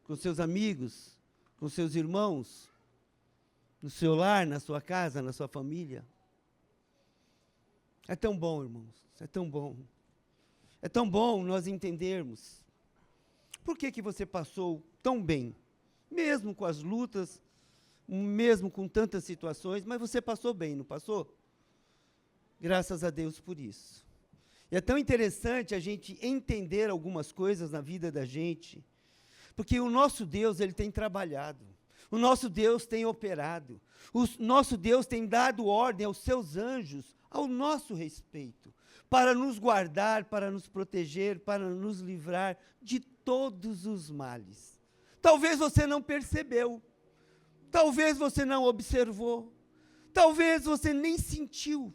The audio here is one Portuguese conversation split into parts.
com seus amigos, com seus irmãos, no seu lar, na sua casa, na sua família. É tão bom, irmãos, é tão bom. É tão bom nós entendermos por que você passou tão bem, mesmo com as lutas, mesmo com tantas situações, mas você passou bem, não passou? Graças a Deus por isso. E é tão interessante a gente entender algumas coisas na vida da gente, porque o nosso Deus, ele tem trabalhado, o nosso Deus tem operado, o nosso Deus tem dado ordem aos seus anjos ao nosso respeito, para nos guardar, para nos proteger, para nos livrar de todos os males. Talvez você não percebeu, talvez você não observou, talvez você nem sentiu,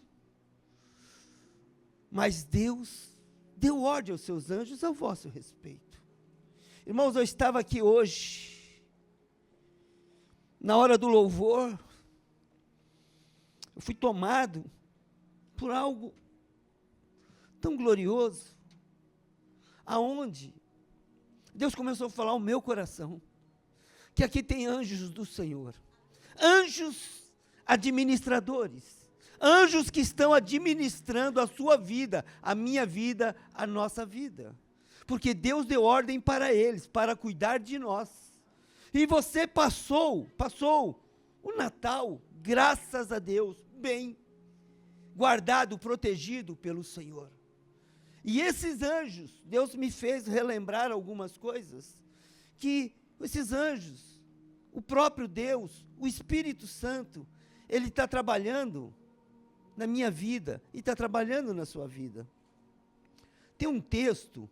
mas Deus deu ordem aos seus anjos ao vosso respeito. Irmãos, eu estava aqui hoje, na hora do louvor, eu fui tomado por algo tão glorioso, aonde Deus começou a falar ao meu coração, que aqui tem anjos do Senhor, anjos administradores, anjos que estão administrando a sua vida, a minha vida, a nossa vida, porque Deus deu ordem para eles, para cuidar de nós, e você passou o Natal, graças a Deus, bem, guardado, protegido pelo Senhor. E esses anjos, Deus me fez relembrar algumas coisas, que esses anjos, o próprio Deus, o Espírito Santo, Ele está trabalhando na minha vida, e está trabalhando na sua vida. Tem um texto,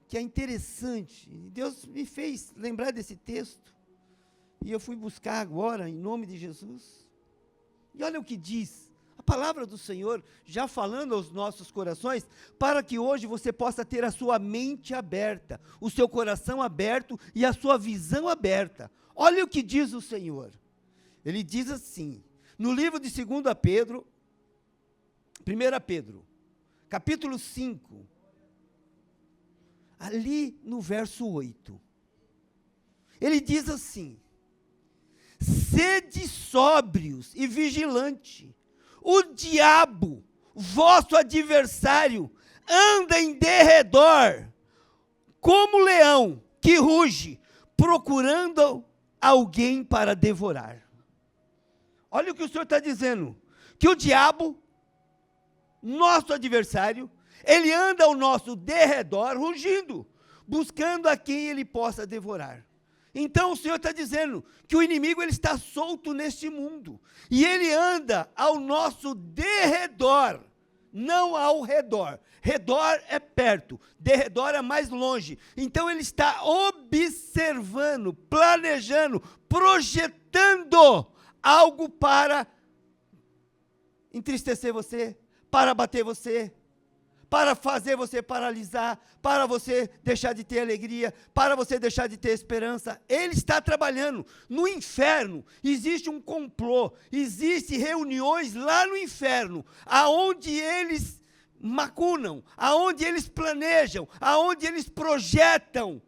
que é interessante, Deus me fez lembrar desse texto, e eu fui buscar agora, em nome de Jesus, e olha o que diz, a palavra do Senhor, já falando aos nossos corações, para que hoje você possa ter a sua mente aberta, o seu coração aberto e a sua visão aberta. Olha o que diz o Senhor. Ele diz assim, no livro de 2 Pedro, 1 Pedro, capítulo 5, ali no verso 8, ele diz assim, sede sóbrios e vigilantes, o diabo, vosso adversário, anda em derredor, como leão que ruge, procurando alguém para devorar. Olha o que o Senhor está dizendo, que o diabo, nosso adversário, ele anda ao nosso derredor, rugindo, buscando a quem ele possa devorar. Então o Senhor está dizendo que o inimigo ele está solto neste mundo, e ele anda ao nosso derredor, não ao redor. Redor é perto, derredor é mais longe. Então ele está observando, planejando, projetando algo para entristecer você, para bater você, para fazer você paralisar, para você deixar de ter alegria, para você deixar de ter esperança. Ele está trabalhando. No inferno existe um complô, existem reuniões lá no inferno, aonde eles macunam, aonde eles planejam, aonde eles projetam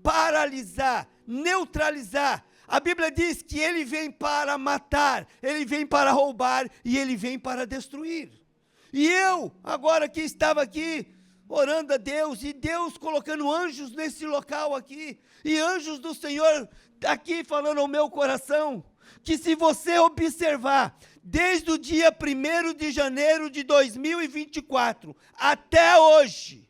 paralisar, neutralizar. A Bíblia diz que ele vem para matar, ele vem para roubar e ele vem para destruir. E eu, agora que estava aqui, orando a Deus, e Deus colocando anjos nesse local aqui, e anjos do Senhor aqui falando ao meu coração, que se você observar, desde o dia 1º de janeiro de 2024, até hoje,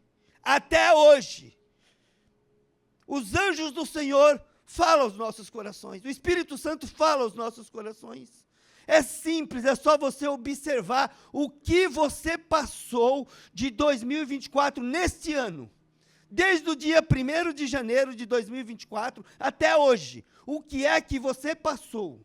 os anjos do Senhor falam aos nossos corações, o Espírito Santo fala aos nossos corações. É simples, é só você observar o que você passou de 2024 neste ano. Desde o dia 1º de janeiro de 2024 até hoje. O que é que você passou?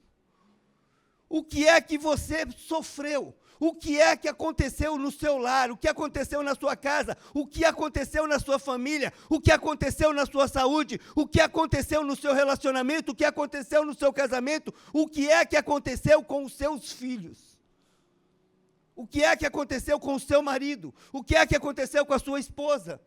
O que é que você sofreu? O que é que aconteceu no seu lar? O que aconteceu na sua casa? O que aconteceu na sua família? O que aconteceu na sua saúde? O que aconteceu no seu relacionamento? O que aconteceu no seu casamento? O que é que aconteceu com os seus filhos? O que é que aconteceu com o seu marido? O que é que aconteceu com a sua esposa?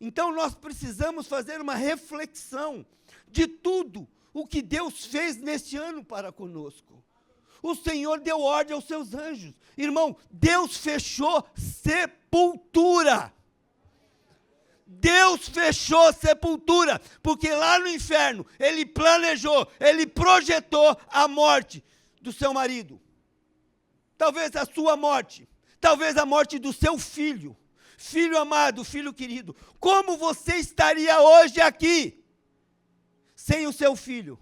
Então nós precisamos fazer uma reflexão de tudo o que Deus fez neste ano para conosco. O Senhor deu ordem aos seus anjos. Irmão, Deus fechou sepultura. Deus fechou sepultura, porque lá no inferno, Ele planejou, Ele projetou a morte do seu marido. Talvez a sua morte, talvez a morte do seu filho. Filho amado, filho querido, como você estaria hoje aqui, sem o seu filho,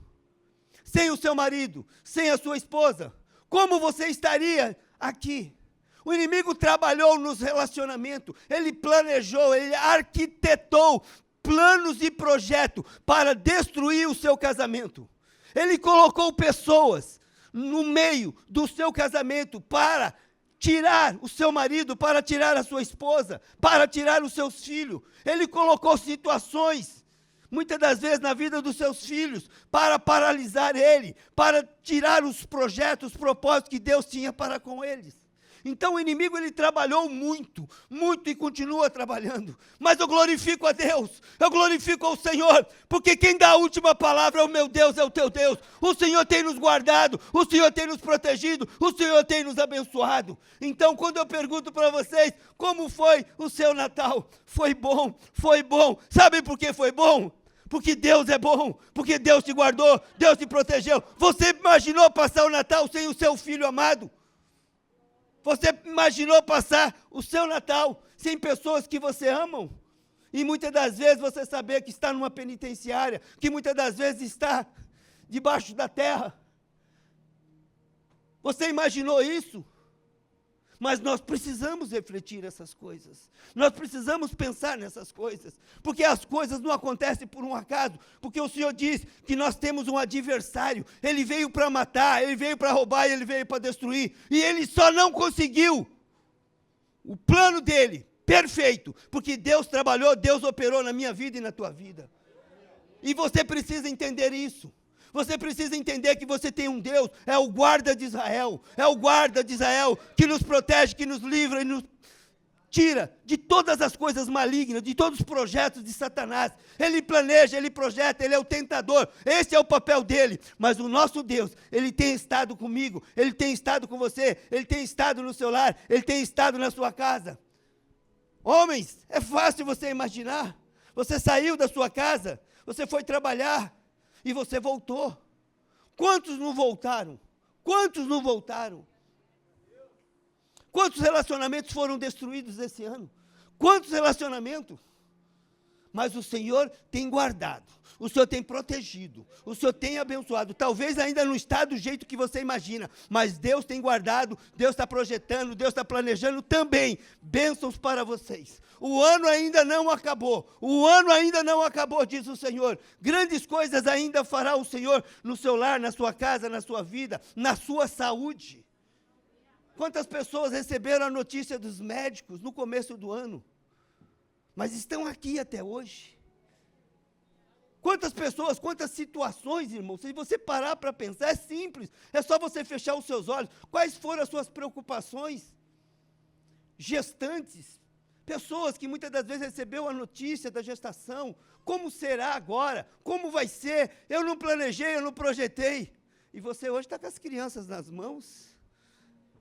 sem o seu marido, sem a sua esposa? Como você estaria aqui? O inimigo trabalhou nos relacionamentos, ele planejou, ele arquitetou planos e projetos para destruir o seu casamento. Ele colocou pessoas no meio do seu casamento para tirar o seu marido, para tirar a sua esposa, para tirar os seus filhos. Ele colocou situações, muitas das vezes na vida dos seus filhos, para paralisar ele, para tirar os projetos, os propósitos que Deus tinha para com eles. Então o inimigo, ele trabalhou muito, muito e continua trabalhando. Mas eu glorifico a Deus, eu glorifico ao Senhor, porque quem dá a última palavra é o meu Deus, é o teu Deus. O Senhor tem nos guardado, o Senhor tem nos protegido, o Senhor tem nos abençoado. Então quando eu pergunto para vocês, como foi o seu Natal? Foi bom, foi bom. Sabe por que foi bom? Porque Deus é bom, porque Deus te guardou, Deus te protegeu. Você imaginou passar o Natal sem o seu filho amado? Você imaginou passar o seu Natal sem pessoas que você ama? E muitas das vezes você saber que está numa penitenciária, que muitas das vezes está debaixo da terra. Você imaginou isso? Mas nós precisamos refletir essas coisas. Nós precisamos pensar nessas coisas. Porque as coisas não acontecem por um acaso. Porque o Senhor diz que nós temos um adversário. Ele veio para matar, ele veio para roubar, ele veio para destruir. E ele só não conseguiu o plano dele, perfeito. Porque Deus trabalhou, Deus operou na minha vida e na tua vida. E você precisa entender isso. Você precisa entender que você tem um Deus, é o guarda de Israel, é o guarda de Israel que nos protege, que nos livra e nos tira de todas as coisas malignas, de todos os projetos de Satanás. Ele planeja, ele projeta, ele é o tentador, esse é o papel dele. Mas o nosso Deus, ele tem estado comigo, ele tem estado com você, ele tem estado no seu lar, ele tem estado na sua casa. Homens, é fácil você imaginar, você saiu da sua casa, você foi trabalhar, e você voltou. Quantos não voltaram? Quantos não voltaram? Quantos relacionamentos foram destruídos esse ano? Quantos relacionamentos? Mas o Senhor tem guardado, o Senhor tem protegido, o Senhor tem abençoado. Talvez ainda não está do jeito que você imagina, mas Deus tem guardado, Deus está projetando, Deus está planejando também bênçãos para vocês. O ano ainda não acabou, o ano ainda não acabou, diz o Senhor. Grandes coisas ainda fará o Senhor no seu lar, na sua casa, na sua vida, na sua saúde. Quantas pessoas receberam a notícia dos médicos no começo do ano, mas estão aqui até hoje? Quantas pessoas, quantas situações, irmão, se você parar para pensar, é simples, é só você fechar os seus olhos. Quais foram as suas preocupações? Gestantes, pessoas que muitas das vezes receberam a notícia da gestação, como será agora? Como vai ser? Eu não planejei, eu não projetei. E você hoje está com as crianças nas mãos.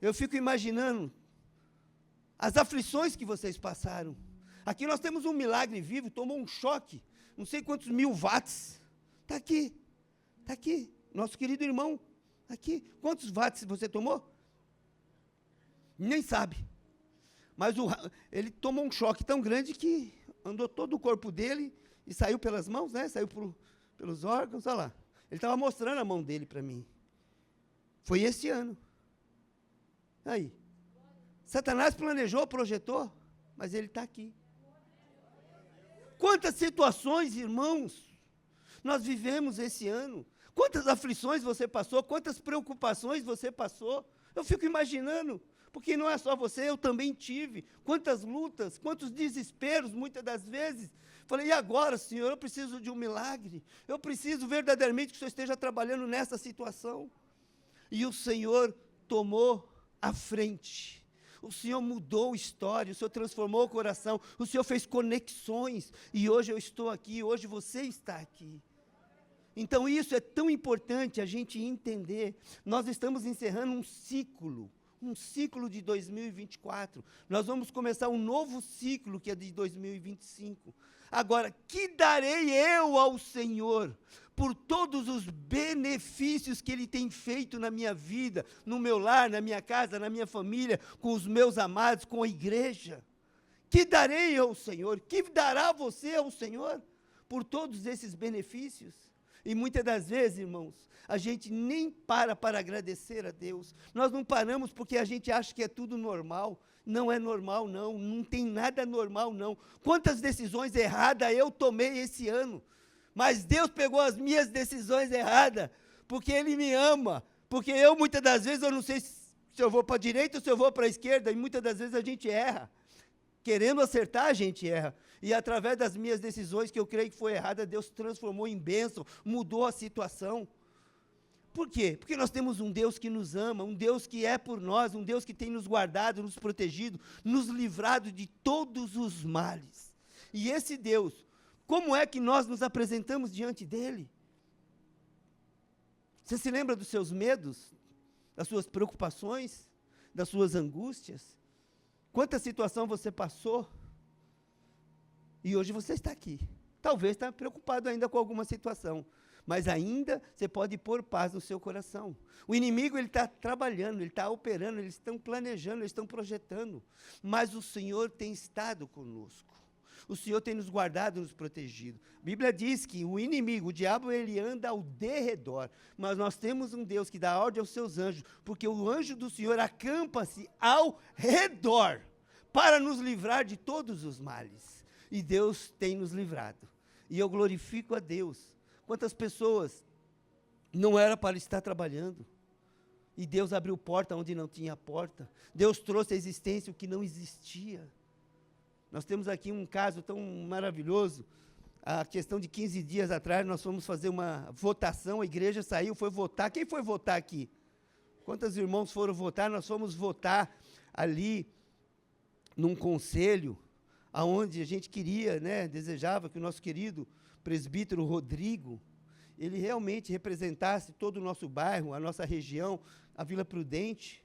Eu fico imaginando as aflições que vocês passaram. Aqui nós temos um milagre vivo, tomou um choque, não sei quantos 1000 watts. Está aqui, nosso querido irmão, aqui. Quantos watts você tomou? Nem sabe. Mas ele tomou um choque tão grande que andou todo o corpo dele e saiu pelas mãos, né? Saiu pelos órgãos, olha lá. Ele estava mostrando a mão dele para mim. Foi esse ano. Aí. Satanás planejou, projetou, mas ele está aqui. Quantas situações, irmãos, nós vivemos esse ano? Quantas aflições você passou? Quantas preocupações você passou? Eu fico imaginando, porque não é só você, eu também tive. Quantas lutas, quantos desesperos, muitas das vezes. Falei, e agora, Senhor, eu preciso de um milagre. Eu preciso verdadeiramente que o Senhor esteja trabalhando nessa situação. E o Senhor tomou a frente. o Senhor mudou a história, o Senhor transformou o coração, o Senhor fez conexões, e hoje eu estou aqui, hoje você está aqui. Então isso é tão importante a gente entender. Nós estamos encerrando um ciclo de 2024. Nós vamos começar um novo ciclo, que é de 2025. Agora, que darei eu ao Senhor por todos os benefícios que Ele tem feito na minha vida, no meu lar, na minha casa, na minha família, com os meus amados, com a igreja? Que darei eu ao Senhor? Que dará você ao Senhor por todos esses benefícios? E muitas das vezes, irmãos, a gente nem para agradecer a Deus. Nós não paramos porque a gente acha que é tudo normal. Não é normal, não. Não tem nada normal, não. Quantas decisões erradas eu tomei esse ano. Mas Deus pegou as minhas decisões erradas, porque Ele me ama. Porque eu, muitas das vezes, eu não sei se eu vou para a direita ou se eu vou para a esquerda, e muitas das vezes a gente erra. Querendo acertar, a gente erra. E através das minhas decisões, que eu creio que foi errada, Deus transformou em bênção, mudou a situação. Por quê? Porque nós temos um Deus que nos ama, um Deus que é por nós, um Deus que tem nos guardado, nos protegido, nos livrado de todos os males. E esse Deus, como é que nós nos apresentamos diante dele? Você se lembra dos seus medos, das suas preocupações, das suas angústias? Quanta situação você passou? E hoje você está aqui. Talvez está preocupado ainda com alguma situação, mas ainda você pode pôr paz no seu coração. O inimigo, ele está trabalhando, ele está operando, eles estão planejando, eles estão projetando, mas o Senhor tem estado conosco. O Senhor tem nos guardado, nos protegido. A Bíblia diz que o inimigo, o diabo, ele anda ao derredor, mas nós temos um Deus que dá ordem aos seus anjos, porque o anjo do Senhor acampa-se ao redor, para nos livrar de todos os males. E Deus tem nos livrado. E eu glorifico a Deus. Quantas pessoas não era para estar trabalhando, e Deus abriu porta onde não tinha porta. Deus trouxe à existência o que não existia. Nós temos aqui um caso tão maravilhoso. A questão de 15 dias atrás, nós fomos fazer uma votação, a igreja saiu, foi votar. Quem foi votar aqui? Quantos irmãos foram votar? Nós fomos votar ali, num conselho, aonde a gente queria, desejava que o nosso querido presbítero Rodrigo, ele realmente representasse todo o nosso bairro, a nossa região, a Vila Prudente.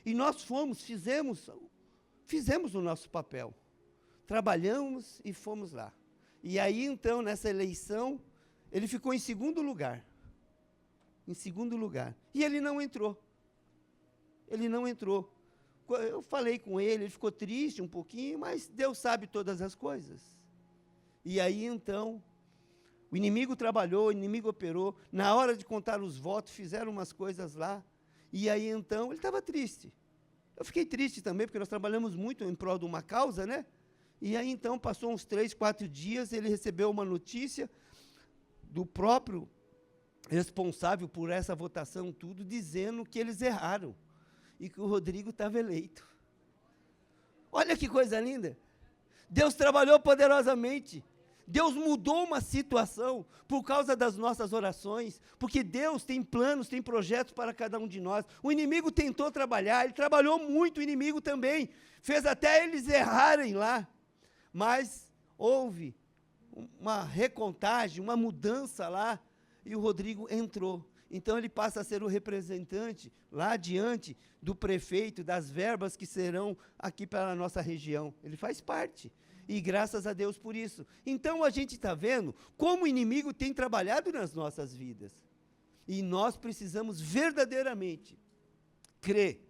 E nós fizemos o nosso papel. Trabalhamos e fomos lá. E aí, então, nessa eleição, ele ficou em segundo lugar. Em segundo lugar. E ele não entrou. Ele não entrou. Eu falei com ele ficou triste um pouquinho, mas Deus sabe todas as coisas. E aí, então, o inimigo trabalhou, o inimigo operou. Na hora de contar os votos, fizeram umas coisas lá. E aí, então, ele estava triste. Eu fiquei triste também, porque nós trabalhamos muito em prol de uma causa, né? E aí, então, passou uns 3, 4 dias, ele recebeu uma notícia do próprio responsável por essa votação, tudo, dizendo que eles erraram. E que o Rodrigo estava eleito. Olha que coisa linda. Deus trabalhou poderosamente. Deus mudou uma situação por causa das nossas orações, porque Deus tem planos, tem projetos para cada um de nós. O inimigo tentou trabalhar, ele trabalhou muito, o inimigo também, fez até eles errarem lá, mas houve uma recontagem, uma mudança lá, e o Rodrigo entrou. Então ele passa a ser o representante lá diante do prefeito, das verbas que serão aqui para a nossa região. Ele faz parte. E graças a Deus por isso. Então a gente está vendo como o inimigo tem trabalhado nas nossas vidas. E nós precisamos verdadeiramente crer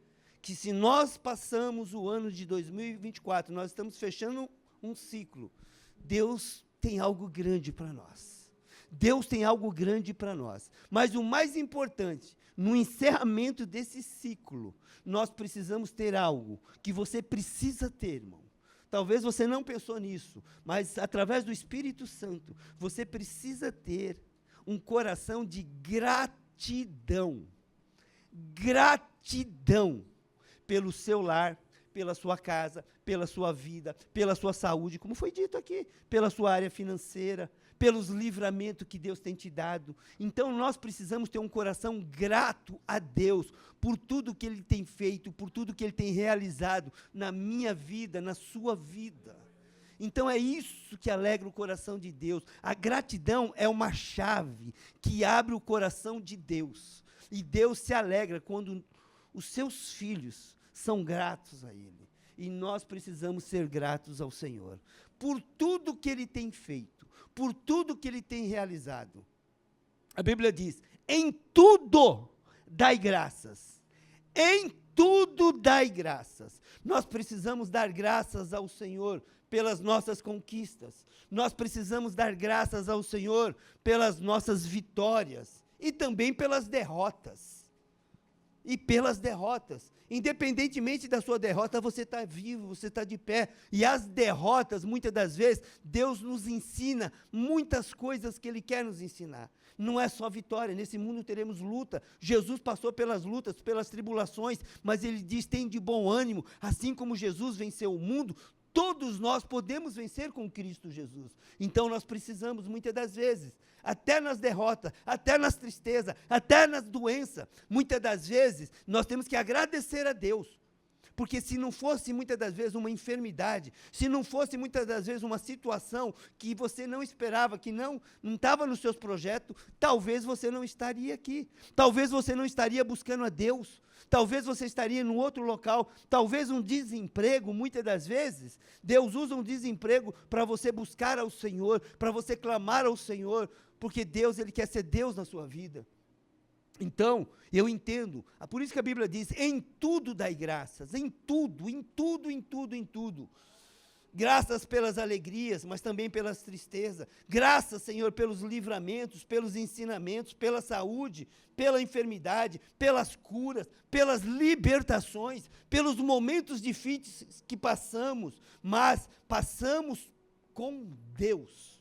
que se nós passamos o ano de 2024, nós estamos fechando um ciclo, Deus tem algo grande para nós. Deus tem algo grande para nós. Mas o mais importante, no encerramento desse ciclo, nós precisamos ter algo que você precisa ter, irmão. Talvez você não pensou nisso, mas através do Espírito Santo, você precisa ter um coração de gratidão. Gratidão pelo seu lar, pela sua casa, pela sua vida, pela sua saúde, como foi dito aqui, pela sua área financeira, pelos livramentos que Deus tem te dado. Então, nós precisamos ter um coração grato a Deus por tudo que Ele tem feito, por tudo que Ele tem realizado na minha vida, na sua vida. Então, é isso que alegra o coração de Deus. A gratidão é uma chave que abre o coração de Deus. E Deus se alegra quando os seus filhos são gratos a Ele. E nós precisamos ser gratos ao Senhor por tudo que Ele tem feito, por tudo que Ele tem realizado. A Bíblia diz, em tudo dai graças. Em tudo dai graças. Nós precisamos dar graças ao Senhor pelas nossas conquistas. Nós precisamos dar graças ao Senhor pelas nossas vitórias e também pelas derrotas. E pelas derrotas. Independentemente da sua derrota, você está vivo, você está de pé. E as derrotas, muitas das vezes, Deus nos ensina muitas coisas que Ele quer nos ensinar. Não é só vitória, nesse mundo teremos luta. Jesus passou pelas lutas, pelas tribulações, mas Ele diz, tem de bom ânimo, assim como Jesus venceu o mundo, todos nós podemos vencer com Cristo Jesus. Então nós precisamos, muitas das vezes, até nas derrotas, até nas tristezas, até nas doenças, muitas das vezes, nós temos que agradecer a Deus. Porque se não fosse muitas das vezes uma enfermidade, se não fosse muitas das vezes uma situação que você não esperava, que não estava nos seus projetos, talvez você não estaria aqui. Talvez você não estaria buscando a Deus. Talvez você estaria em outro local, talvez um desemprego, muitas das vezes, Deus usa um desemprego para você buscar ao Senhor, para você clamar ao Senhor, porque Deus, Ele quer ser Deus na sua vida. Então, eu entendo, por isso que a Bíblia diz, em tudo dai graças, em tudo, em tudo, em tudo, em tudo. Graças pelas alegrias, mas também pelas tristezas. Graças, Senhor, pelos livramentos, pelos ensinamentos, pela saúde, pela enfermidade, pelas curas, pelas libertações, pelos momentos difíceis que passamos, mas passamos com Deus.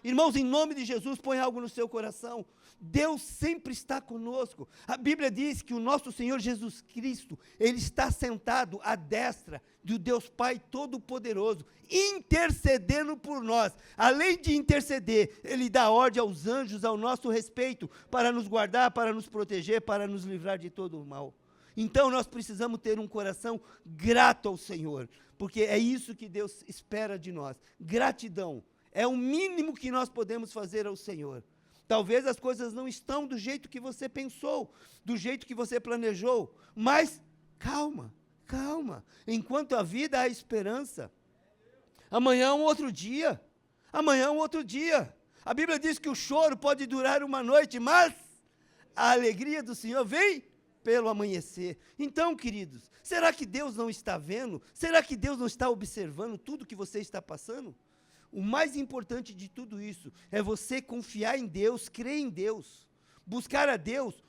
Irmãos, em nome de Jesus, põe algo no seu coração. Deus sempre está conosco. A Bíblia diz que o nosso Senhor Jesus Cristo, Ele está sentado à destra do Deus Pai Todo-Poderoso, intercedendo por nós. Além de interceder, Ele dá ordem aos anjos ao nosso respeito, para nos guardar, para nos proteger, para nos livrar de todo o mal. Então nós precisamos ter um coração grato ao Senhor, porque é isso que Deus espera de nós. Gratidão é o mínimo que nós podemos fazer ao Senhor. Talvez as coisas não estão do jeito que você pensou, do jeito que você planejou, mas calma, calma. Enquanto a vida há esperança. Amanhã é um outro dia. Amanhã é um outro dia. A Bíblia diz que o choro pode durar uma noite, mas a alegria do Senhor vem pelo amanhecer. Então, queridos, será que Deus não está vendo? Será que Deus não está observando tudo que você está passando? O mais importante de tudo isso é você confiar em Deus, crer em Deus, buscar a Deus,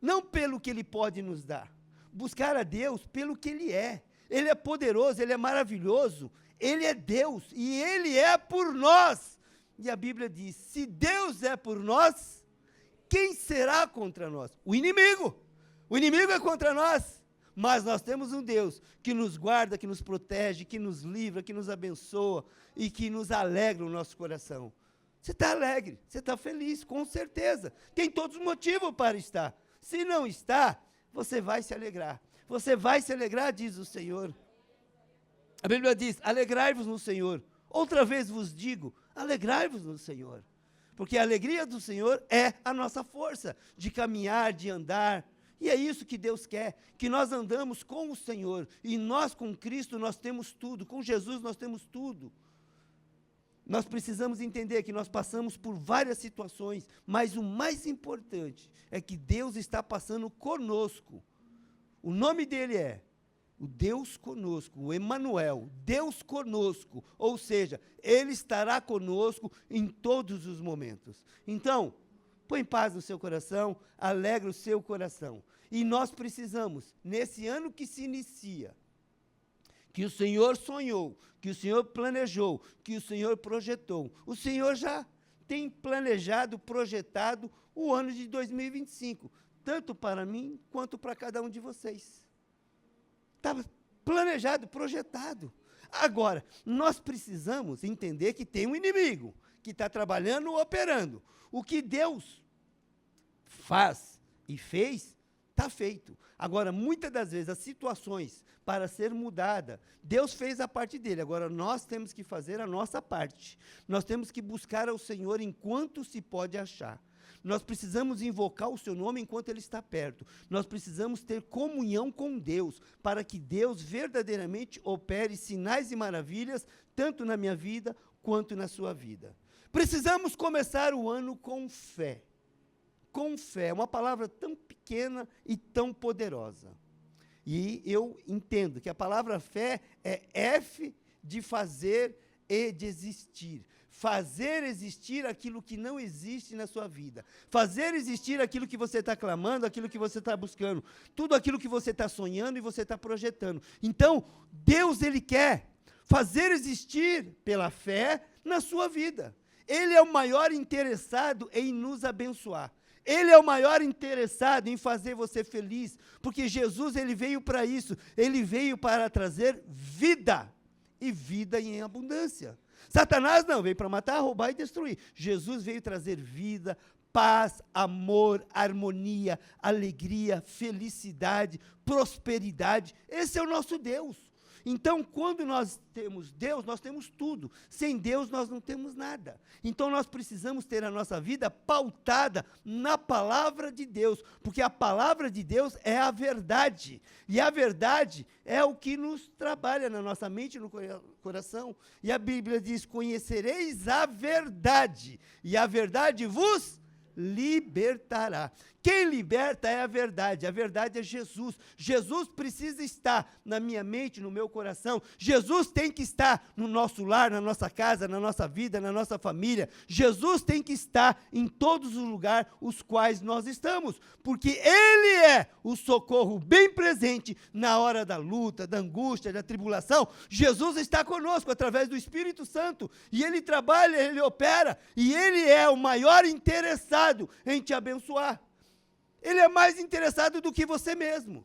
não pelo que Ele pode nos dar, buscar a Deus pelo que Ele é. Ele é poderoso, Ele é maravilhoso, Ele é Deus e Ele é por nós. E a Bíblia diz, se Deus é por nós, quem será contra nós? O inimigo é contra nós. Mas nós temos um Deus que nos guarda, que nos protege, que nos livra, que nos abençoa e que nos alegra o nosso coração. Você está alegre, você está feliz, com certeza. Tem todos os motivos para estar. Se não está, você vai se alegrar. Você vai se alegrar, diz o Senhor. A Bíblia diz, alegrai-vos no Senhor. Outra vez vos digo, alegrai-vos no Senhor. Porque a alegria do Senhor é a nossa força de caminhar, de andar. E é isso que Deus quer, que nós andamos com o Senhor, e nós com Cristo nós temos tudo, com Jesus nós temos tudo. Nós precisamos entender que nós passamos por várias situações, mas o mais importante é que Deus está passando conosco. O nome dele é o Deus conosco, o Emanuel, Deus conosco, ou seja, Ele estará conosco em todos os momentos. Então, põe paz no seu coração, alegra o seu coração. E nós precisamos, nesse ano que se inicia, que o Senhor sonhou, que o Senhor planejou, que o Senhor projetou. O Senhor já tem planejado, projetado o ano de 2025, tanto para mim quanto para cada um de vocês. Estava planejado, projetado. Agora, nós precisamos entender que tem um inimigo, que está trabalhando ou operando. O que Deus faz e fez, está feito. Agora, muitas das vezes, as situações para ser mudada, Deus fez a parte dele. Agora, nós temos que fazer a nossa parte. Nós temos que buscar ao Senhor enquanto se pode achar. Nós precisamos invocar o seu nome enquanto ele está perto. Nós precisamos ter comunhão com Deus, para que Deus verdadeiramente opere sinais e maravilhas, tanto na minha vida, quanto na sua vida. Precisamos começar o ano com fé. Com fé, uma palavra tão pequena e tão poderosa. E eu entendo que a palavra fé é F de fazer e de existir. Fazer existir aquilo que não existe na sua vida. Fazer existir aquilo que você está clamando, aquilo que você está buscando. Tudo aquilo que você está sonhando e você está projetando. Então, Deus, Ele quer fazer existir pela fé na sua vida. Ele é o maior interessado em nos abençoar. Ele é o maior interessado em fazer você feliz, porque Jesus, ele veio para isso. Ele veio para trazer vida, e vida em abundância. Satanás não, veio para matar, roubar e destruir. Jesus veio trazer vida, paz, amor, harmonia, alegria, felicidade, prosperidade. Esse é o nosso Deus. Então, quando nós temos Deus, nós temos tudo. Sem Deus, nós não temos nada. Então, nós precisamos ter a nossa vida pautada na palavra de Deus, porque a palavra de Deus é a verdade. E a verdade é o que nos trabalha na nossa mente e no coração. E a Bíblia diz: conhecereis a verdade, e a verdade vos libertará. Quem liberta é a verdade é Jesus. Jesus precisa estar na minha mente, no meu coração. Jesus tem que estar no nosso lar, na nossa casa, na nossa vida, na nossa família. Jesus tem que estar em todos os lugares os quais nós estamos, porque Ele é o socorro bem presente na hora da luta, da angústia, da tribulação. Jesus está conosco através do Espírito Santo, e Ele trabalha, Ele opera, e Ele é o maior interessado em te abençoar. Ele é mais interessado do que você mesmo.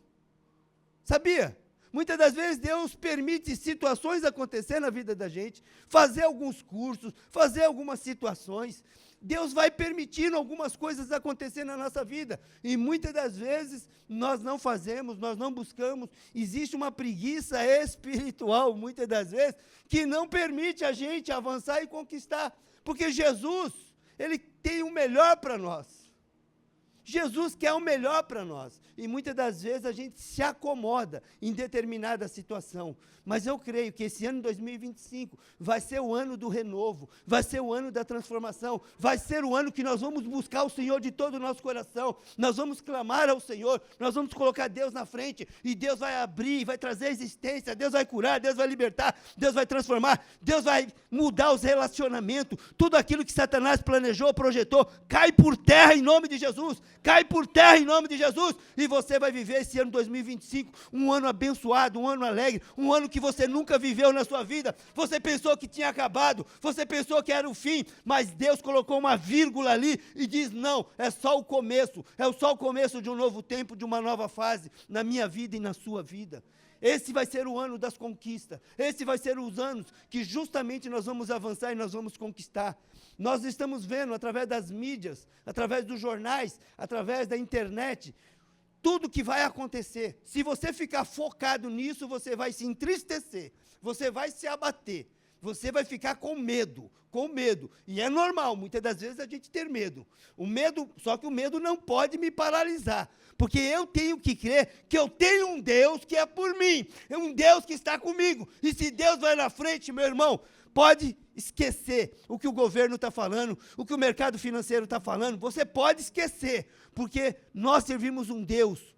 Sabia? Muitas das vezes Deus permite situações acontecer na vida da gente, fazer alguns cursos, fazer algumas situações. Deus vai permitindo algumas coisas acontecer na nossa vida. E muitas das vezes nós não fazemos, nós não buscamos. Existe uma preguiça espiritual, muitas das vezes, que não permite a gente avançar e conquistar. Porque Jesus, Ele tem o melhor para nós. Jesus quer o melhor para nós, e muitas das vezes a gente se acomoda em determinada situação, mas eu creio que esse ano 2025 vai ser o ano do renovo, vai ser o ano da transformação, vai ser o ano que nós vamos buscar o Senhor de todo o nosso coração, nós vamos clamar ao Senhor, nós vamos colocar Deus na frente, e Deus vai abrir, vai trazer existência, Deus vai curar, Deus vai libertar, Deus vai transformar, Deus vai mudar os relacionamentos, tudo aquilo que Satanás planejou, projetou, cai por terra em nome de Jesus. Cai por terra em nome de Jesus, e você vai viver esse ano 2025, um ano abençoado, um ano alegre, um ano que você nunca viveu na sua vida. Você pensou que tinha acabado, você pensou que era o fim, mas Deus colocou uma vírgula ali e diz: não, é só o começo, é só o começo de um novo tempo, de uma nova fase na minha vida e na sua vida. Esse vai ser o ano das conquistas. Esse vai ser os anos que justamente nós vamos avançar e nós vamos conquistar. Nós estamos vendo através das mídias, através dos jornais, através da internet, tudo que vai acontecer. Se você ficar focado nisso, você vai se entristecer, você vai se abater, você vai ficar com medo. E é normal, muitas das vezes a gente ter medo. Só que o medo não pode me paralisar. Porque eu tenho que crer que eu tenho um Deus que é por mim. É um Deus que está comigo. E se Deus vai na frente, meu irmão, pode esquecer o que o governo está falando, o que o mercado financeiro está falando. Você pode esquecer, porque nós servimos um Deus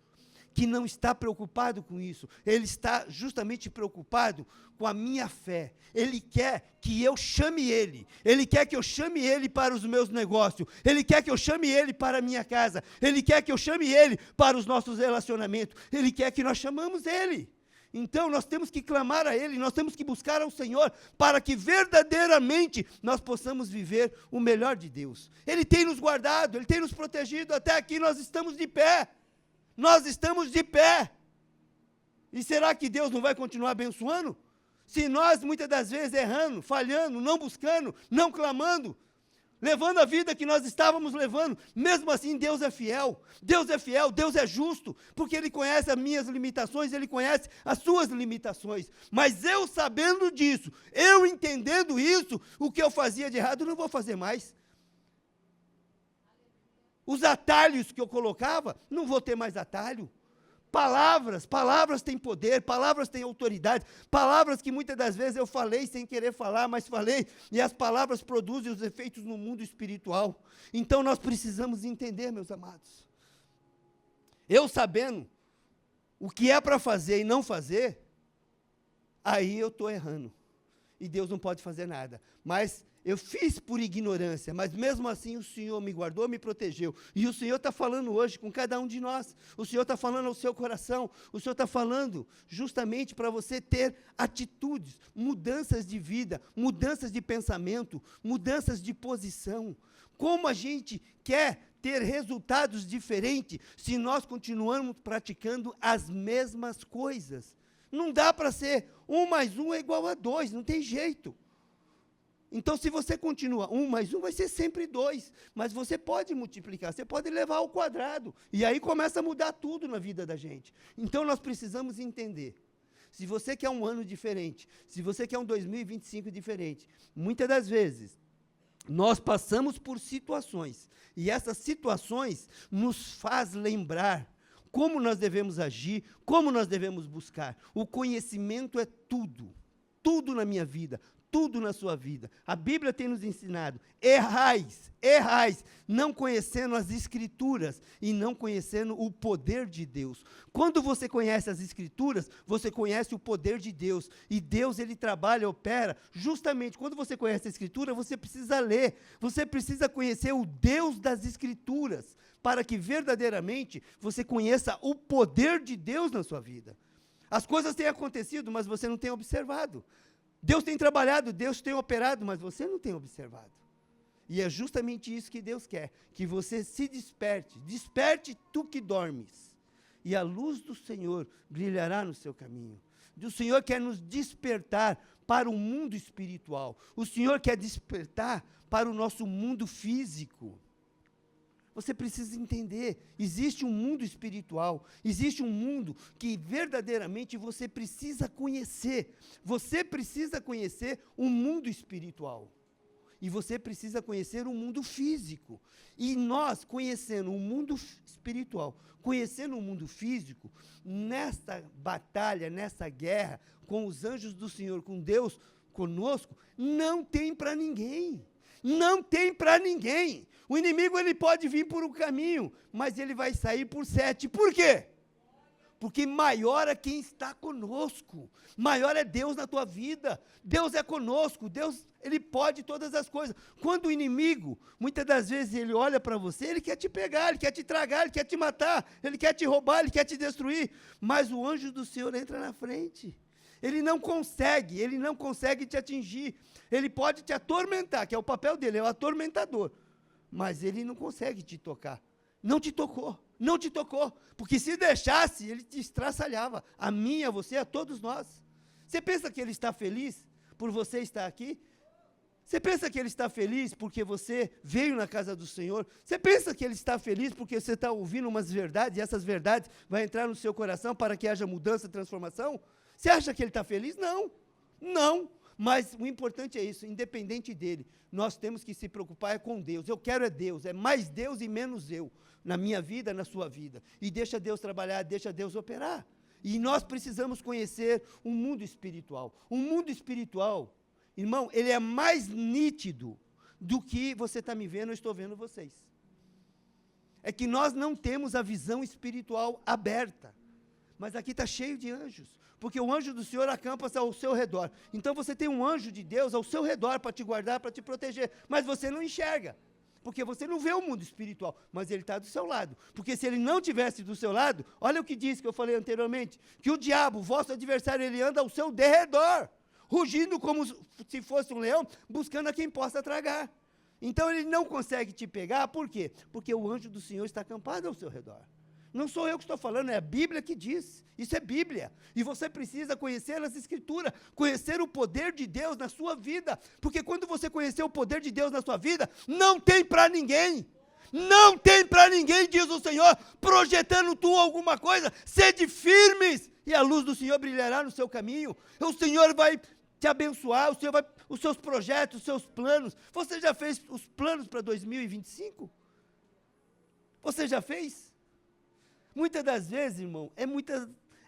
que não está preocupado com isso. Ele está justamente preocupado com a minha fé. Ele quer que eu chame Ele. Ele quer que eu chame Ele para os meus negócios. Ele quer que eu chame Ele para a minha casa. Ele quer que eu chame Ele para os nossos relacionamentos. Ele quer que nós chamamos Ele. Então, nós temos que clamar a Ele, nós temos que buscar ao Senhor, para que verdadeiramente nós possamos viver o melhor de Deus. Ele tem nos guardado, Ele tem nos protegido, até aqui nós estamos de pé. Nós estamos de pé. E será que Deus não vai continuar abençoando? Se nós, muitas das vezes, errando, falhando, não buscando, não clamando, levando a vida que nós estávamos levando. Mesmo assim, Deus é fiel, Deus é fiel, Deus é justo, porque Ele conhece as minhas limitações, Ele conhece as suas limitações. Mas eu sabendo disso, eu entendendo isso, o que eu fazia de errado, eu não vou fazer mais. Os atalhos que eu colocava, não vou ter mais atalho. Palavras têm poder, palavras têm autoridade, palavras que muitas das vezes eu falei sem querer falar, mas falei, e as palavras produzem os efeitos no mundo espiritual. Então nós precisamos entender, meus amados. Eu sabendo o que é para fazer e não fazer, aí eu estou errando. E Deus não pode fazer nada. Mas eu fiz por ignorância, mas mesmo assim o Senhor me guardou, me protegeu. E o Senhor está falando hoje com cada um de nós. O Senhor está falando ao seu coração. O Senhor está falando justamente para você ter atitudes, mudanças de vida, mudanças de pensamento, mudanças de posição. Como a gente quer ter resultados diferentes se nós continuamos praticando as mesmas coisas? Não dá para ser 1 mais 1 é igual a 2, não tem jeito. Então, se você continua 1 mais 1, vai ser sempre 2. Mas você pode multiplicar, você pode levar ao quadrado. E aí começa a mudar tudo na vida da gente. Então, nós precisamos entender. Se você quer um ano diferente, se você quer um 2025 diferente, muitas das vezes, nós passamos por situações. E essas situações nos faz lembrar como nós devemos agir, como nós devemos buscar. O conhecimento é tudo. Tudo na minha vida, tudo na sua vida. A Bíblia tem nos ensinado, errais, não conhecendo as Escrituras e não conhecendo o poder de Deus. Quando você conhece as Escrituras, você conhece o poder de Deus. E Deus, Ele trabalha, opera, justamente, quando você conhece a Escritura, você precisa ler, você precisa conhecer o Deus das Escrituras, para que verdadeiramente você conheça o poder de Deus na sua vida. As coisas têm acontecido, mas você não tem observado. Deus tem trabalhado, Deus tem operado, mas você não tem observado. E é justamente isso que Deus quer, que você se desperte tu que dormes, e a luz do Senhor brilhará no seu caminho. O Senhor quer nos despertar para o mundo espiritual, o Senhor quer despertar para o nosso mundo físico. Você precisa entender, existe um mundo espiritual, existe um mundo que verdadeiramente você precisa conhecer. Você precisa conhecer o mundo espiritual. E você precisa conhecer o mundo físico. E nós, conhecendo o mundo espiritual, conhecendo o mundo físico, nesta batalha, nessa guerra, com os anjos do Senhor, com Deus conosco, não tem para ninguém. Não tem para ninguém. O inimigo ele pode vir por um caminho, mas ele vai sair por 7. Por quê? Porque maior é quem está conosco. Maior é Deus na tua vida. Deus é conosco. Deus, Ele pode todas as coisas. Quando o inimigo, muitas das vezes, ele olha para você, ele quer te pegar, ele quer te tragar, ele quer te matar, ele quer te roubar, ele quer te destruir. Mas o anjo do Senhor entra na frente. Ele não consegue te atingir. Ele pode te atormentar, que é o papel dele, é o atormentador. Mas ele não consegue te tocar. Não te tocou, porque se deixasse, ele te estraçalhava, a mim, a você, a todos nós. Você pensa que ele está feliz por você estar aqui? Você pensa que ele está feliz porque você veio na casa do Senhor? Você pensa que ele está feliz porque você está ouvindo umas verdades, e essas verdades vão entrar no seu coração para que haja mudança, transformação? Você acha que ele está feliz? Não. Mas o importante é isso, independente dele, nós temos que se preocupar com Deus. Eu quero é Deus, é mais Deus e menos eu, na minha vida, na sua vida. E deixa Deus trabalhar, deixa Deus operar. E nós precisamos conhecer o mundo espiritual. O mundo espiritual, irmão, ele é mais nítido do que você está me vendo, eu estou vendo vocês. É que nós não temos a visão espiritual aberta. Mas aqui está cheio de anjos, porque o anjo do Senhor acampa-se ao seu redor. Então você tem um anjo de Deus ao seu redor para te guardar, para te proteger, mas você não enxerga, porque você não vê o mundo espiritual, mas ele está do seu lado. Porque se ele não estivesse do seu lado, olha o que diz que eu falei anteriormente, que o diabo, o vosso adversário, ele anda ao seu derredor, rugindo como se fosse um leão, buscando a quem possa tragar. Então ele não consegue te pegar, por quê? Porque o anjo do Senhor está acampado ao seu redor. Não sou eu que estou falando, é a Bíblia que diz. Isso é Bíblia. E você precisa conhecer as Escrituras, conhecer o poder de Deus na sua vida. Porque quando você conhecer o poder de Deus na sua vida, não tem para ninguém. Não tem para ninguém, diz o Senhor, projetando tu alguma coisa. Sede firmes e a luz do Senhor brilhará no seu caminho. O Senhor vai te abençoar, o Senhor vai, os seus projetos, os seus planos. Você já fez os planos para 2025? Você já fez? Muitas das vezes, irmão,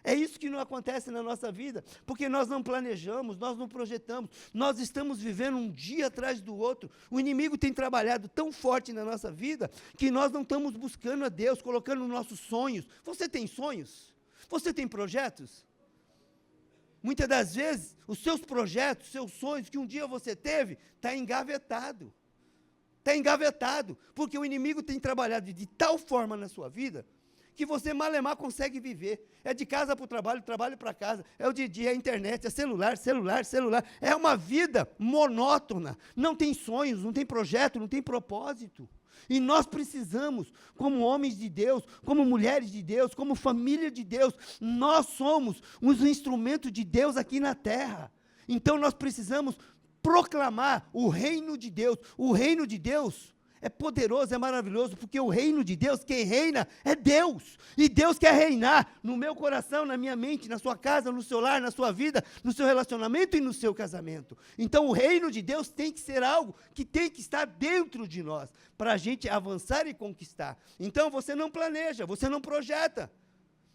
é isso que não acontece na nossa vida, porque nós não planejamos, nós não projetamos, nós estamos vivendo um dia atrás do outro. O inimigo tem trabalhado tão forte na nossa vida, que nós não estamos buscando a Deus, colocando nossos sonhos. Você tem sonhos? Você tem projetos? Muitas das vezes, os seus projetos, seus sonhos que um dia você teve, está engavetado. Está engavetado, porque o inimigo tem trabalhado de tal forma na sua vida, que você malemar consegue viver. É de casa para o trabalho, trabalho para casa, é o de dia, é a internet, é celular. É uma vida monótona, não tem sonhos, não tem projeto, não tem propósito. E nós precisamos, como homens de Deus, como mulheres de Deus, como família de Deus, nós somos os instrumentos de Deus aqui na terra. Então nós precisamos proclamar o reino de Deus. O reino de Deus é poderoso, é maravilhoso, porque o reino de Deus, quem reina é Deus. E Deus quer reinar no meu coração, na minha mente, na sua casa, no seu lar, na sua vida, no seu relacionamento e no seu casamento. Então o reino de Deus tem que ser algo que tem que estar dentro de nós, para a gente avançar e conquistar. Então você não planeja, você não projeta.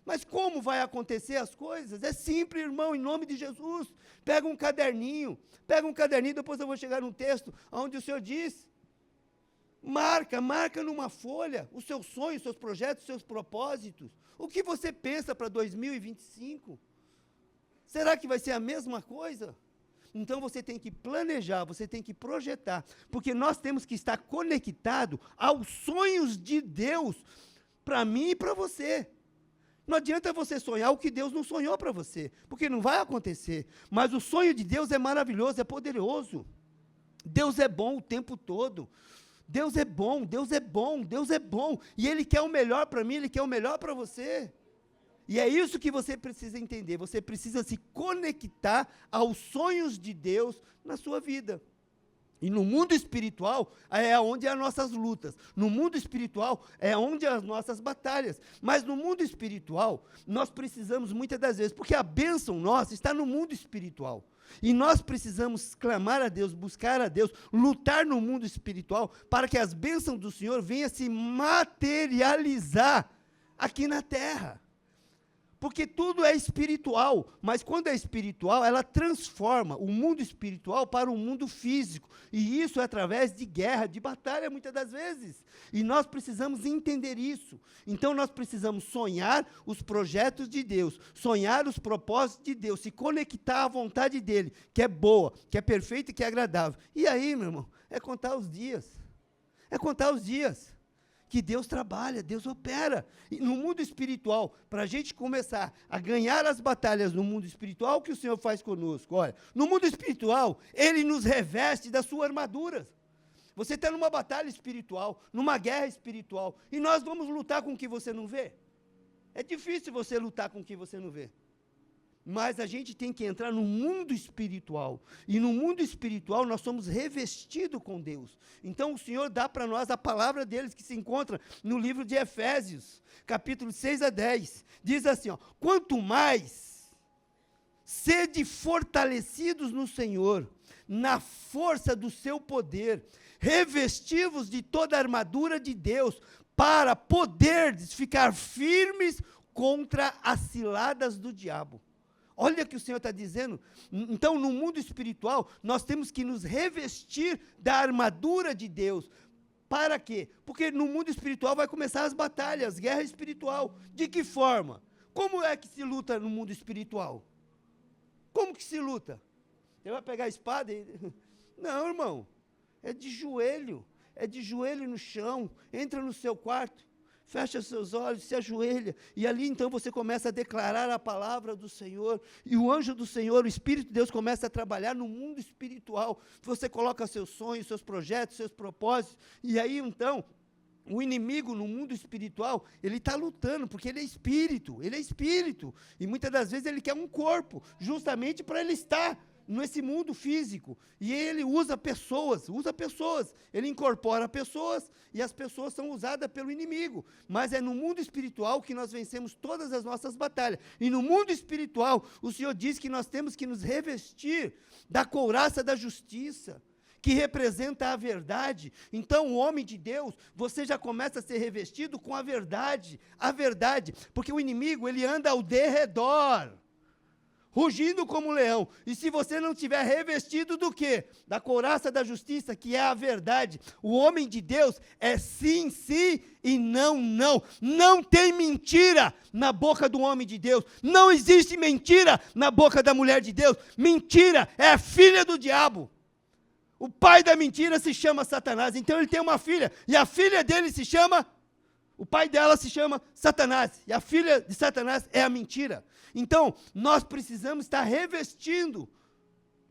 Mas como vai acontecer as coisas? É simples, irmão, em nome de Jesus. Pega um caderninho, depois eu vou chegar num texto onde o Senhor diz, marca numa folha os seus sonhos, seus projetos, seus propósitos. O que você pensa para 2025? Será que vai ser a mesma coisa? Então você tem que planejar, você tem que projetar, porque nós temos que estar conectado aos sonhos de Deus, para mim e para você. Não adianta você sonhar o que Deus não sonhou para você, porque não vai acontecer. Mas o sonho de Deus é maravilhoso, é poderoso. Deus é bom o tempo todo. Deus é bom, Deus é bom, Deus é bom. E Ele quer o melhor para mim, Ele quer o melhor para você. E é isso que você precisa entender. Você precisa se conectar aos sonhos de Deus na sua vida. E no mundo espiritual é onde as nossas lutas. No mundo espiritual é onde as nossas batalhas. Mas no mundo espiritual, nós precisamos muitas das vezes, porque a bênção nossa está no mundo espiritual. E nós precisamos clamar a Deus, buscar a Deus, lutar no mundo espiritual, para que as bênçãos do Senhor venham se materializar aqui na terra. Porque tudo é espiritual, mas quando é espiritual, ela transforma o mundo espiritual para o mundo físico. E isso é através de guerra, de batalha, muitas das vezes. E nós precisamos entender isso. Então nós precisamos sonhar os projetos de Deus, sonhar os propósitos de Deus, se conectar à vontade dEle, que é boa, que é perfeita e que é agradável. E aí, meu irmão, é contar os dias. É contar os dias que Deus trabalha, Deus opera. E no mundo espiritual, para a gente começar a ganhar as batalhas no mundo espiritual, o que o Senhor faz conosco? Olha, no mundo espiritual, Ele nos reveste da sua armadura. Você está numa batalha espiritual, numa guerra espiritual, e nós vamos lutar com o que você não vê? É difícil você lutar com o que você não vê. Mas a gente tem que entrar no mundo espiritual. E no mundo espiritual nós somos revestidos com Deus. Então o Senhor dá para nós a palavra deles, que se encontra no livro de Efésios, capítulo 6 a 10. Diz assim, ó, quanto mais sede fortalecidos no Senhor, na força do seu poder, revestivos de toda a armadura de Deus, para poderdes ficar firmes contra as ciladas do diabo. Olha o que o Senhor está dizendo. Então, no mundo espiritual, nós temos que nos revestir da armadura de Deus. Para quê? Porque no mundo espiritual vai começar as batalhas, guerra espiritual. De que forma? Como é que se luta no mundo espiritual? Como que se luta? Você vai pegar a espada e... Não, irmão. É de joelho no chão. Entra no seu quarto. Fecha seus olhos, se ajoelha, e ali então você começa a declarar a palavra do Senhor, e o anjo do Senhor, o Espírito de Deus começa a trabalhar no mundo espiritual. Você coloca seus sonhos, seus projetos, seus propósitos, e aí então, O inimigo no mundo espiritual, ele está lutando, porque ele é espírito, e muitas das vezes ele quer um corpo, justamente para ele estar nesse mundo físico, e ele usa pessoas, ele incorpora pessoas, e as pessoas são usadas pelo inimigo, mas é no mundo espiritual que nós vencemos todas as nossas batalhas, e no mundo espiritual, o Senhor diz que nós temos que nos revestir da couraça da justiça, que representa a verdade. Então, o homem de Deus, você já começa a ser revestido com a verdade, porque o inimigo, ele anda ao derredor, rugindo como um leão, e se você não tiver revestido do quê? Da couraça da justiça, que é a verdade, o homem de Deus é sim, sim, e não, não, não tem mentira na boca do homem de Deus, não existe mentira na boca da mulher de Deus, mentira é a filha do diabo. O pai da mentira se chama Satanás, então ele tem uma filha, e a filha dele o pai dela se chama Satanás, e a filha de Satanás é a mentira. Então, nós precisamos estar revestindo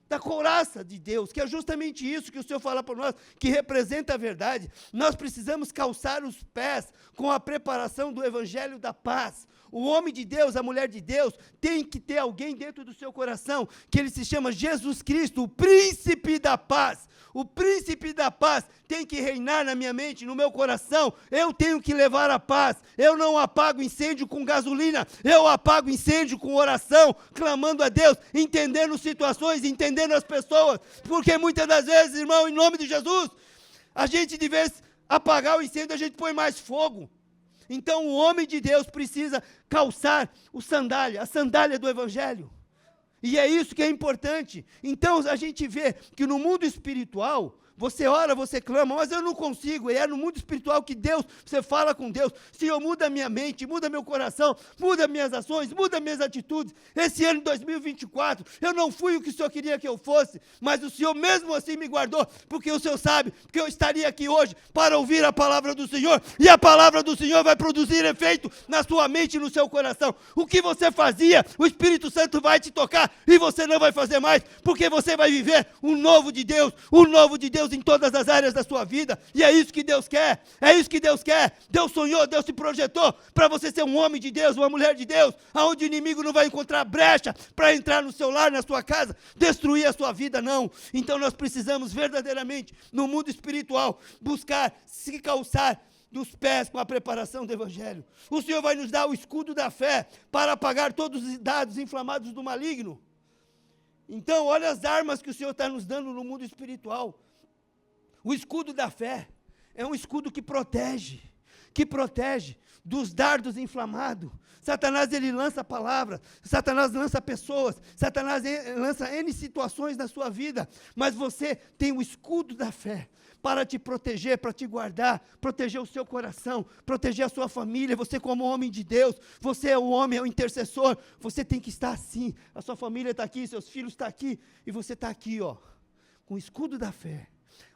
da couraça de Deus, que é justamente isso que o Senhor fala para nós, que representa a verdade. Nós precisamos calçar os pés com a preparação do evangelho da paz. O homem de Deus, a mulher de Deus, tem que ter alguém dentro do seu coração, que ele se chama Jesus Cristo, o príncipe da paz. O príncipe da paz tem que reinar na minha mente, no meu coração. Eu tenho que levar a paz. Eu não apago incêndio com gasolina, eu apago incêndio com oração, clamando a Deus, entendendo situações, entendendo as pessoas, porque muitas das vezes, irmão, em nome de Jesus, a gente, de vez apagar o incêndio, a gente põe mais fogo. Então, o homem de Deus precisa calçar a sandália do evangelho. E é isso que é importante. Então, a gente vê que no mundo espiritual, você ora, você clama, mas eu não consigo. E é no mundo espiritual que você fala com Deus. Senhor, muda minha mente, muda meu coração, muda minhas ações, muda minhas atitudes. Esse ano de 2024, eu não fui o que o Senhor queria que eu fosse, mas o Senhor mesmo assim me guardou, porque o Senhor sabe que eu estaria aqui hoje para ouvir a palavra do Senhor, e a palavra do Senhor vai produzir efeito na sua mente e no seu coração. O que você fazia, o Espírito Santo vai te tocar, e você não vai fazer mais, porque você vai viver um novo de Deus em todas as áreas da sua vida, e é isso que Deus quer, Deus sonhou, Deus se projetou, para você ser um homem de Deus, uma mulher de Deus, aonde o inimigo não vai encontrar brecha, para entrar no seu lar, na sua casa, destruir a sua vida, não. Então nós precisamos verdadeiramente, no mundo espiritual, buscar se calçar dos pés com a preparação do evangelho. O Senhor vai nos dar o escudo da fé, para apagar todos os dados inflamados do maligno. Então, olha as armas que o Senhor está nos dando no mundo espiritual. O escudo da fé é um escudo que protege dos dardos inflamados. Satanás, ele lança palavras, Satanás lança pessoas, Satanás lança N situações na sua vida, mas você tem o escudo da fé para te proteger, para te guardar, proteger o seu coração, proteger a sua família. Você, como homem de Deus, você é o homem, é o intercessor, você tem que estar assim. A sua família está aqui, seus filhos estão aqui, e você está aqui, com o escudo da fé,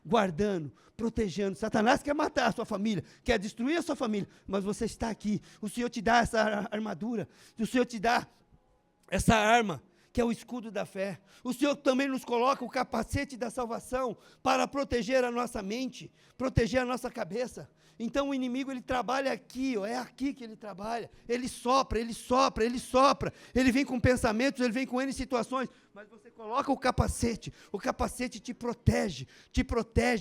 guardando, protegendo. Satanás quer matar a sua família, quer destruir a sua família, mas você está aqui. O Senhor te dá essa armadura, o Senhor te dá essa arma, que é o escudo da fé. O Senhor também nos coloca o capacete da salvação para proteger a nossa mente, proteger a nossa cabeça. Então o inimigo, ele trabalha aqui, é aqui que ele trabalha. Ele sopra, ele vem com pensamentos, ele vem com N situações, mas você coloca o capacete te protege,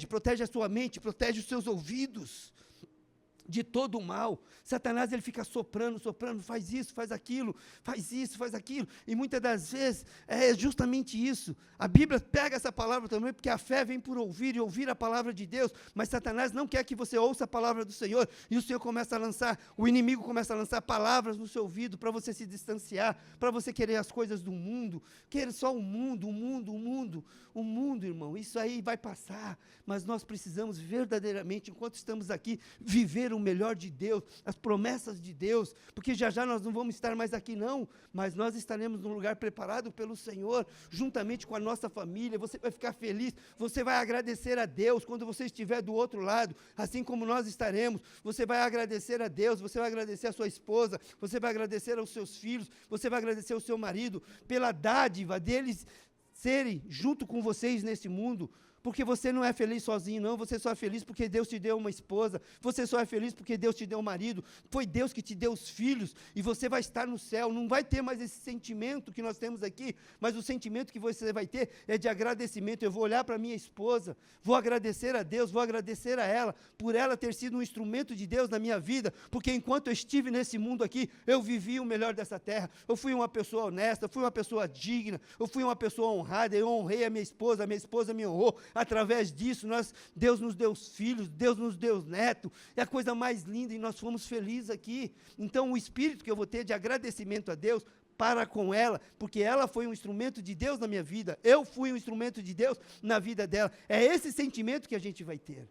protege a sua mente, protege os seus ouvidos de todo o mal. Satanás, ele fica soprando, faz isso, faz aquilo, e muitas das vezes é justamente isso. A Bíblia pega essa palavra também, porque a fé vem por ouvir, e ouvir a palavra de Deus, mas Satanás não quer que você ouça a palavra do Senhor, e o inimigo começa a lançar palavras no seu ouvido, para você se distanciar, para você querer as coisas do mundo, querer só o mundo, irmão. Isso aí vai passar, mas nós precisamos verdadeiramente, enquanto estamos aqui, viver o melhor de Deus, as promessas de Deus, porque já nós não vamos estar mais aqui não, mas nós estaremos num lugar preparado pelo Senhor, juntamente com a nossa família. Você vai ficar feliz, você vai agradecer a Deus quando você estiver do outro lado, assim como nós estaremos. Você vai agradecer a Deus, você vai agradecer a sua esposa, você vai agradecer aos seus filhos, você vai agradecer ao seu marido, pela dádiva deles serem junto com vocês nesse mundo, porque você não é feliz sozinho, não. Você só é feliz porque Deus te deu uma esposa. Você só é feliz porque Deus te deu um marido. Foi Deus que te deu os filhos e você vai estar no céu. Não vai ter mais esse sentimento que nós temos aqui, mas o sentimento que você vai ter é de agradecimento. Eu vou olhar para minha esposa, vou agradecer a Deus, vou agradecer a ela, por ela ter sido um instrumento de Deus na minha vida, porque enquanto eu estive nesse mundo aqui, eu vivi o melhor dessa terra. Eu fui uma pessoa honesta, fui uma pessoa digna, eu fui uma pessoa honrada, eu honrei a minha esposa me honrou. Através disso, Deus nos deu filhos, Deus nos deu neto, é a coisa mais linda e nós fomos felizes aqui. Então, o espírito que eu vou ter de agradecimento a Deus para com ela, porque ela foi um instrumento de Deus na minha vida, eu fui um instrumento de Deus na vida dela. É esse sentimento que a gente vai ter.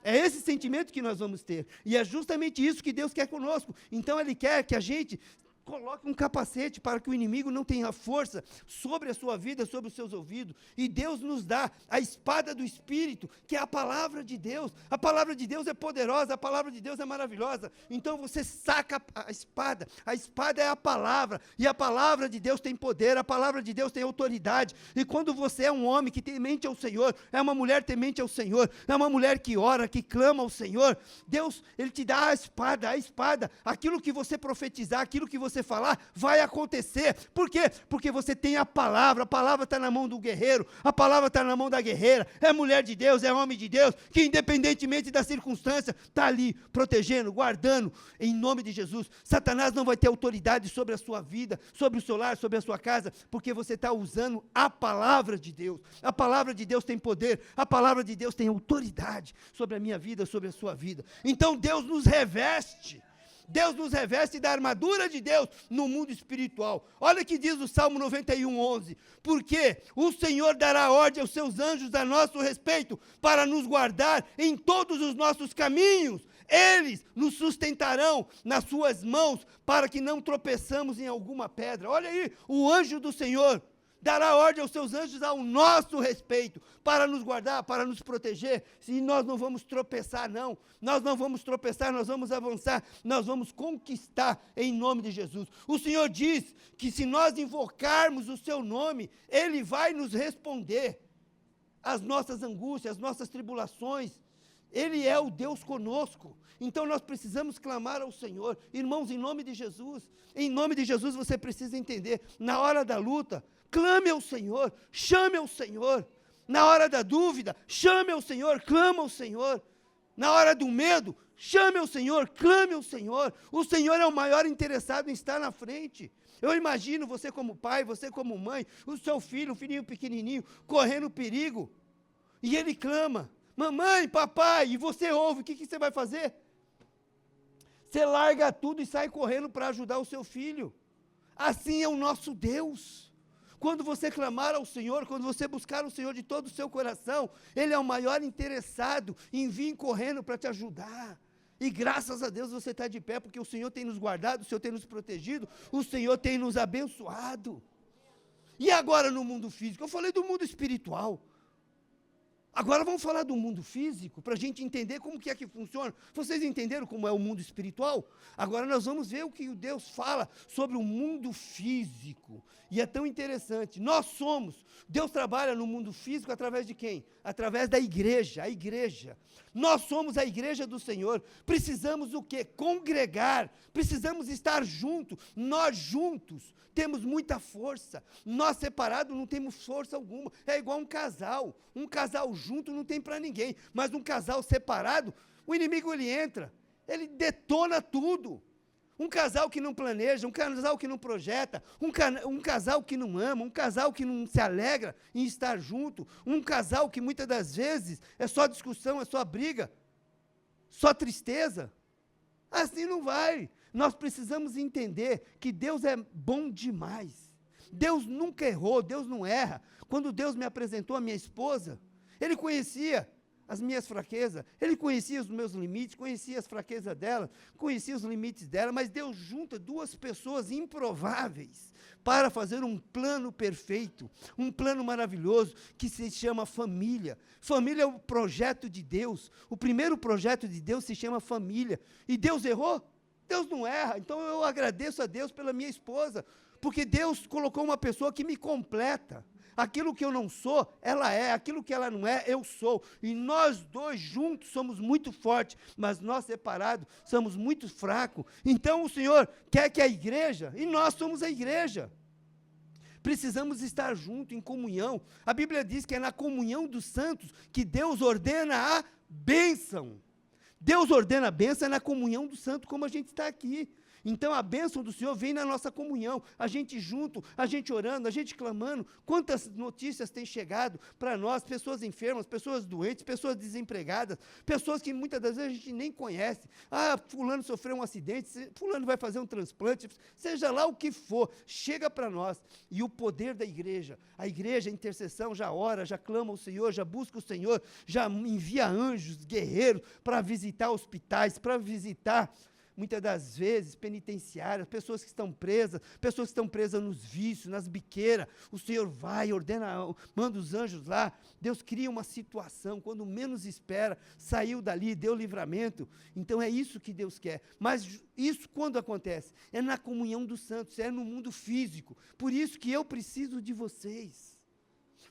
É esse sentimento que nós vamos ter. E é justamente isso que Deus quer conosco. Então, Ele quer que a gente coloque um capacete para que o inimigo não tenha força sobre a sua vida, sobre os seus ouvidos. E Deus nos dá a espada do Espírito, que é a palavra de Deus. A palavra de Deus é poderosa, a palavra de Deus é maravilhosa. Então você saca a espada. A espada é a palavra. E a palavra de Deus tem poder, a palavra de Deus tem autoridade. E quando você é um homem que temente ao Senhor, é uma mulher temente ao Senhor, é uma mulher que ora, que clama ao Senhor, Deus, Ele te dá a espada. Aquilo que você profetizar, aquilo que você falar, vai acontecer. Por quê? Porque você tem a palavra está na mão do guerreiro, a palavra está na mão da guerreira, é mulher de Deus, é homem de Deus, que independentemente da circunstância, está ali, protegendo, guardando, em nome de Jesus. Satanás não vai ter autoridade sobre a sua vida, sobre o seu lar, sobre a sua casa, porque você está usando a palavra de Deus. A palavra de Deus tem poder, a palavra de Deus tem autoridade sobre a minha vida, sobre a sua vida. Então Deus nos reveste da armadura de Deus no mundo espiritual. Olha o que diz o Salmo 91:11. Porque o Senhor dará ordem aos seus anjos a nosso respeito, para nos guardar em todos os nossos caminhos. Eles nos sustentarão nas suas mãos, para que não tropeçamos em alguma pedra. Olha aí, o anjo do Senhor dará ordem aos seus anjos ao nosso respeito, para nos guardar, para nos proteger. Se nós não vamos tropeçar, não. Nós não vamos tropeçar, nós vamos avançar, nós vamos conquistar em nome de Jesus. O Senhor diz que se nós invocarmos o seu nome, Ele vai nos responder às nossas angústias, às nossas tribulações. Ele é o Deus conosco. Então nós precisamos clamar ao Senhor. Irmãos, em nome de Jesus você precisa entender, na hora da luta, clame ao Senhor, chame ao Senhor. Na hora da dúvida, chame ao Senhor, clama ao Senhor. Na hora do medo, chame ao Senhor, clame ao Senhor. O Senhor é o maior interessado em estar na frente. Eu imagino você como pai, você como mãe, o seu filho, um filhinho pequenininho, correndo perigo. E ele clama, mamãe, papai, e você ouve, o que você vai fazer? Você larga tudo e sai correndo para ajudar o seu filho. Assim é o nosso Deus. Quando você clamar ao Senhor, quando você buscar o Senhor de todo o seu coração, Ele é o maior interessado em vir correndo para te ajudar. E graças a Deus você está de pé, porque o Senhor tem nos guardado, o Senhor tem nos protegido, o Senhor tem nos abençoado. E agora no mundo físico? Eu falei do mundo espiritual. Agora vamos falar do mundo físico, para a gente entender como que é que funciona. Vocês entenderam como é o mundo espiritual? Agora nós vamos ver o que Deus fala sobre o mundo físico. E é tão interessante. Deus trabalha no mundo físico através de quem? Através da igreja, a igreja. Nós somos a igreja do Senhor. Precisamos o quê? Congregar. Precisamos estar juntos. Nós juntos temos muita força. Nós separados não temos força alguma. É igual um casal. Um casal junto não tem para ninguém. Mas um casal separado, o inimigo ele entra. Ele detona tudo. Um casal que não planeja, um casal que não projeta, um casal que não ama, um casal que não se alegra em estar junto, um casal que muitas das vezes é só discussão, é só briga, só tristeza. Assim não vai. Nós precisamos entender que Deus é bom demais. Deus nunca errou, Deus não erra. Quando Deus me apresentou a minha esposa, Ele conhecia as minhas fraquezas, Ele conhecia os meus limites, conhecia as fraquezas dela, conhecia os limites dela, mas Deus junta duas pessoas improváveis para fazer um plano perfeito, um plano maravilhoso, que se chama família. Família é o projeto de Deus, o primeiro projeto de Deus se chama família. E Deus errou? Deus não erra. Então eu agradeço a Deus pela minha esposa, porque Deus colocou uma pessoa que me completa. Aquilo que eu não sou, ela é. Aquilo que ela não é, eu sou. E nós dois juntos somos muito fortes, mas nós separados somos muito fracos. Então o Senhor quer que a igreja, e nós somos a igreja, precisamos estar juntos, em comunhão. A Bíblia diz que é na comunhão dos santos que Deus ordena a bênção. Deus ordena a bênção na comunhão dos santos, como a gente está aqui. Então a bênção do Senhor vem na nossa comunhão, a gente junto, a gente orando, a gente clamando. Quantas notícias têm chegado para nós, pessoas enfermas, pessoas doentes, pessoas desempregadas, pessoas que muitas das vezes a gente nem conhece. Ah, fulano sofreu um acidente, fulano vai fazer um transplante, seja lá o que for, chega para nós. E o poder da igreja, a intercessão, já ora, já clama ao Senhor, já busca o Senhor, já envia anjos, guerreiros, para visitar hospitais, para visitar, muitas das vezes, penitenciárias, pessoas que estão presas nos vícios, nas biqueiras. O Senhor vai, ordena, manda os anjos lá. Deus cria uma situação, quando menos espera, saiu dali, deu livramento. Então é isso que Deus quer. Mas isso quando acontece? É na comunhão dos santos, é no mundo físico. Por isso que eu preciso de vocês.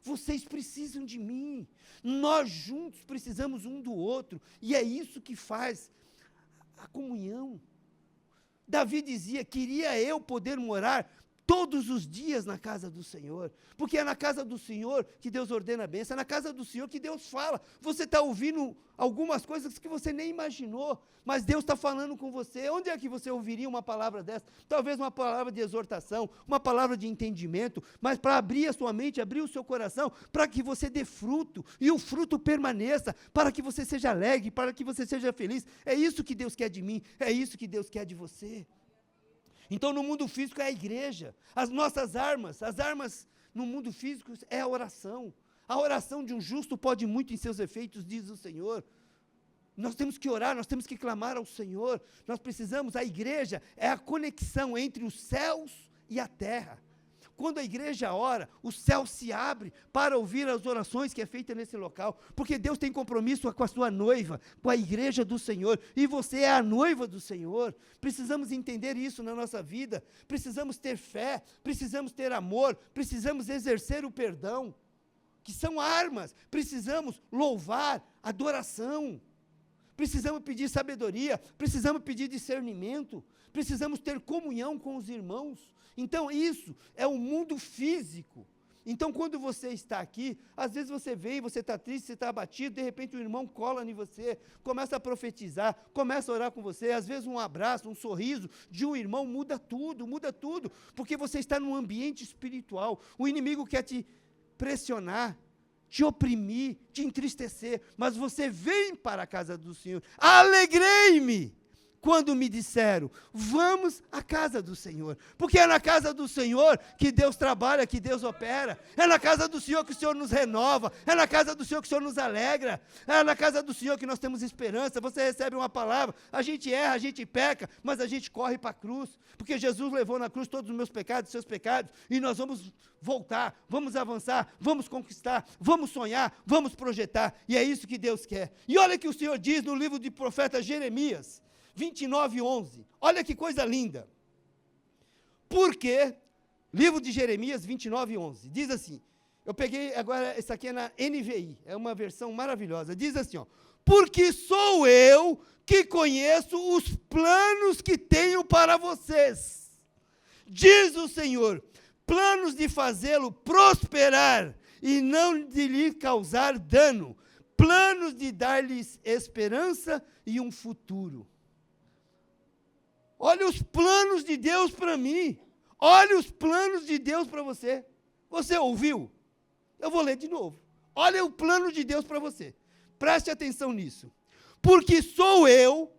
Vocês precisam de mim. Nós juntos precisamos um do outro. E é isso que faz a comunhão. Davi dizia, queria eu poder morar todos os dias na casa do Senhor, porque é na casa do Senhor que Deus ordena a bênção, é na casa do Senhor que Deus fala. Você está ouvindo algumas coisas que você nem imaginou, mas Deus está falando com você. Onde é que você ouviria uma palavra dessa? Talvez uma palavra de exortação, uma palavra de entendimento, mas para abrir a sua mente, abrir o seu coração, para que você dê fruto, e o fruto permaneça, para que você seja alegre, para que você seja feliz. É isso que Deus quer de mim, é isso que Deus quer de você. Então, no mundo físico é a igreja. As nossas armas, no mundo físico é a oração. A oração de um justo pode muito em seus efeitos, diz o Senhor. Nós temos que orar, nós temos que clamar ao Senhor. Nós precisamos, a igreja é a conexão entre os céus e a terra. Quando a igreja ora, o céu se abre para ouvir as orações que é feita nesse local, porque Deus tem compromisso com a sua noiva, com a igreja do Senhor, e você é a noiva do Senhor. Precisamos entender isso na nossa vida, precisamos ter fé, precisamos ter amor, precisamos exercer o perdão, que são armas, precisamos louvar, adoração, precisamos pedir sabedoria, precisamos pedir discernimento, precisamos ter comunhão com os irmãos. Então, isso é o mundo físico. Então, quando você está aqui, às vezes você vem, você está triste, você está abatido, de repente o irmão cola em você, começa a profetizar, começa a orar com você, às vezes um abraço, um sorriso de um irmão muda tudo, porque você está num ambiente espiritual. O inimigo quer te pressionar, te oprimir, te entristecer, mas você vem para a casa do Senhor. Alegrei-me quando me disseram, vamos à casa do Senhor, porque é na casa do Senhor que Deus trabalha, que Deus opera, é na casa do Senhor que o Senhor nos renova, é na casa do Senhor que o Senhor nos alegra, é na casa do Senhor que nós temos esperança. Você recebe uma palavra, a gente erra, a gente peca, mas a gente corre para a cruz, porque Jesus levou na cruz todos os meus pecados, os seus pecados, e nós vamos voltar, vamos avançar, vamos conquistar, vamos sonhar, vamos projetar, e é isso que Deus quer. E olha que o Senhor diz no livro de profeta Jeremias, 29:11, olha que coisa linda, porque, livro de Jeremias 29:11, diz assim, eu peguei agora, essa aqui é na NVI, é uma versão maravilhosa, diz assim, ó, porque sou eu que conheço os planos que tenho para vocês, diz o Senhor, planos de fazê-lo prosperar e não de lhe causar dano, planos de dar-lhes esperança e um futuro. Olha os planos de Deus para mim. Olha os planos de Deus para você. Você ouviu? Eu vou ler de novo. Olha o plano de Deus para você. Preste atenção nisso. Porque sou eu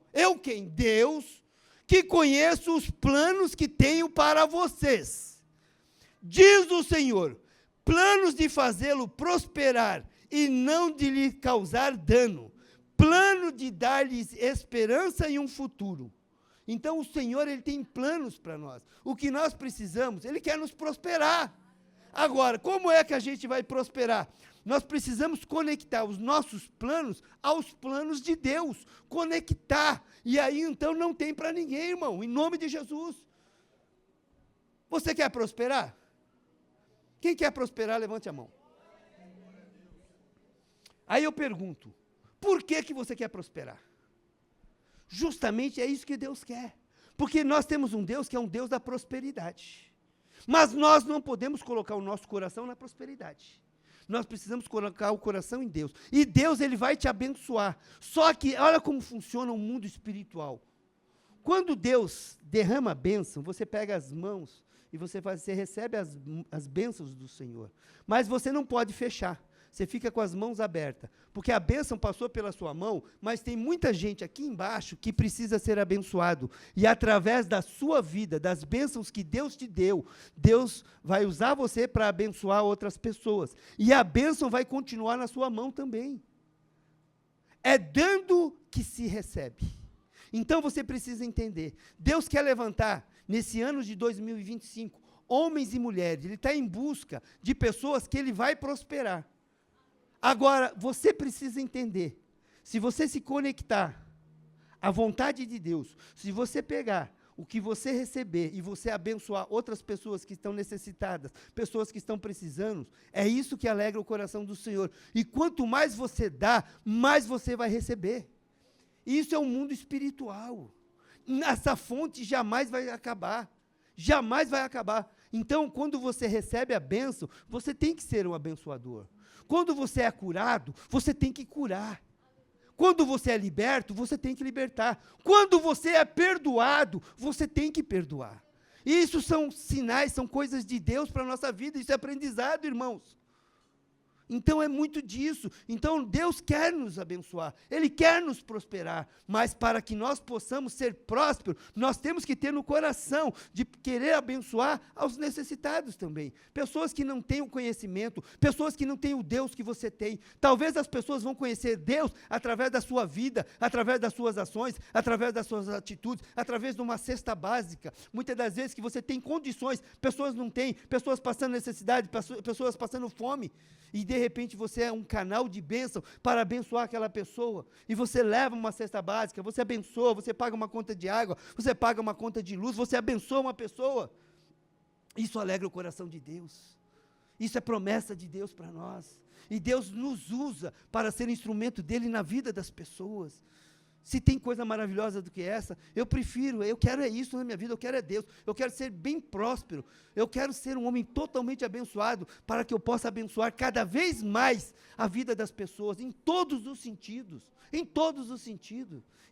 quem? Deus, que conheço os planos que tenho para vocês. Diz o Senhor, planos de fazê-lo prosperar e não de lhe causar dano. Plano de dar-lhes esperança e um futuro. Então, o Senhor, Ele tem planos para nós. O que nós precisamos, Ele quer nos prosperar. Agora, como é que a gente vai prosperar? Nós precisamos conectar os nossos planos aos planos de Deus. Conectar. E aí, então, não tem para ninguém, irmão. Em nome de Jesus. Você quer prosperar? Quem quer prosperar, levante a mão. Aí eu pergunto, por que você quer prosperar? Justamente é isso que Deus quer. Porque nós temos um Deus que é um Deus da prosperidade. Mas nós não podemos colocar o nosso coração na prosperidade. Nós precisamos colocar o coração em Deus. E Deus, Ele vai te abençoar. Só que, olha como funciona o mundo espiritual. Quando Deus derrama a bênção, você pega as mãos e você recebe as bênçãos do Senhor. Mas você não pode fechar. Você fica com as mãos abertas, porque a bênção passou pela sua mão, mas tem muita gente aqui embaixo que precisa ser abençoado. E através da sua vida, das bênçãos que Deus te deu, Deus vai usar você para abençoar outras pessoas. E a bênção vai continuar na sua mão também. É dando que se recebe. Então você precisa entender, Deus quer levantar, nesse ano de 2025, homens e mulheres, Ele está em busca de pessoas que Ele vai prosperar. Agora, você precisa entender, se você se conectar à vontade de Deus, se você pegar o que você receber e você abençoar outras pessoas que estão necessitadas, pessoas que estão precisando, é isso que alegra o coração do Senhor. E quanto mais você dá, mais você vai receber. Isso é um mundo espiritual. Essa fonte jamais vai acabar. Jamais vai acabar. Então, quando você recebe a bênção, você tem que ser um abençoador. Quando você é curado, você tem que curar. Quando você é liberto, você tem que libertar. Quando você é perdoado, você tem que perdoar. Isso são sinais, são coisas de Deus para a nossa vida. Isso é aprendizado, irmãos. Então é muito disso. Então Deus quer nos abençoar, Ele quer nos prosperar, mas para que nós possamos ser prósperos, nós temos que ter no coração de querer abençoar aos necessitados também. Pessoas que não têm o conhecimento, pessoas que não têm o Deus que você tem. Talvez as pessoas vão conhecer Deus através da sua vida, através das suas ações, através das suas atitudes, através de uma cesta básica. Muitas das vezes que você tem condições, pessoas não têm, pessoas passando necessidade, pessoas passando fome. E de repente você é um canal de bênção para abençoar aquela pessoa, e você leva uma cesta básica, você abençoa, você paga uma conta de água, você paga uma conta de luz, você abençoa uma pessoa. Isso alegra o coração de Deus, isso é promessa de Deus para nós, e Deus nos usa para ser instrumento dEle na vida das pessoas. Se tem coisa maravilhosa do que essa, eu quero é isso na minha vida, eu quero é Deus, eu quero ser bem próspero, eu quero ser um homem totalmente abençoado, para que eu possa abençoar cada vez mais a vida das pessoas, em todos os sentidos,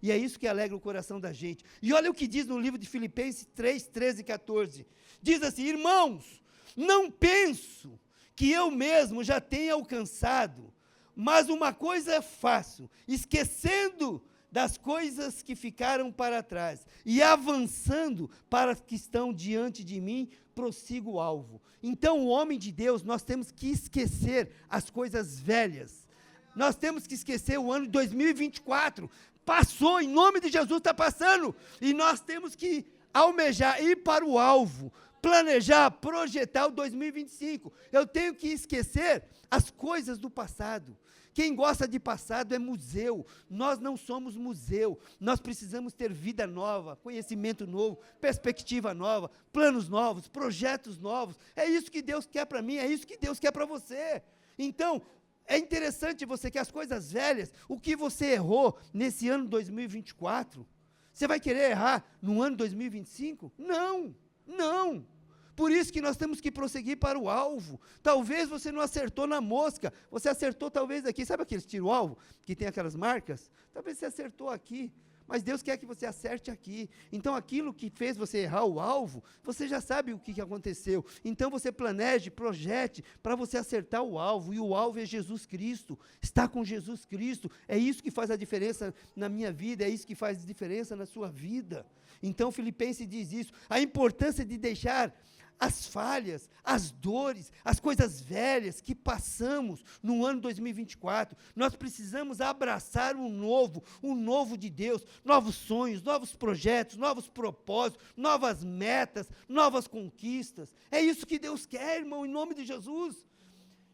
e é isso que alegra o coração da gente. E olha o que diz no livro de Filipenses 3, 13 e 14, diz assim: irmãos, não penso que eu mesmo já tenha alcançado, mas uma coisa faço, esquecendo das coisas que ficaram para trás, e avançando para as que estão diante de mim, prossigo o alvo. Então, o homem de Deus, nós temos que esquecer as coisas velhas, nós temos que esquecer o ano de 2024, passou, em nome de Jesus está passando, e nós temos que almejar, ir para o alvo, planejar, projetar o 2025, eu tenho que esquecer as coisas do passado. Quem gosta de passado é museu, nós não somos museu, nós precisamos ter vida nova, conhecimento novo, perspectiva nova, planos novos, projetos novos, é isso que Deus quer para mim, é isso que Deus quer para você. Então, é interessante você que as coisas velhas, o que você errou nesse ano 2024, você vai querer errar no ano 2025? Não, não. Por isso que nós temos que prosseguir para o alvo. Talvez você não acertou na mosca, você acertou talvez aqui, sabe aqueles tiro-alvo, que tem aquelas marcas? Talvez você acertou aqui, mas Deus quer que você acerte aqui. Então aquilo que fez você errar o alvo, você já sabe o que aconteceu. Então você planeje, projete, para você acertar o alvo, e o alvo é Jesus Cristo, está com Jesus Cristo, é isso que faz a diferença na minha vida, é isso que faz a diferença na sua vida. Então Filipenses diz isso, a importância de deixar as falhas, as dores, as coisas velhas que passamos no ano 2024, nós precisamos abraçar o novo de Deus, novos sonhos, novos projetos, novos propósitos, novas metas, novas conquistas. É isso que Deus quer, irmão, em nome de Jesus.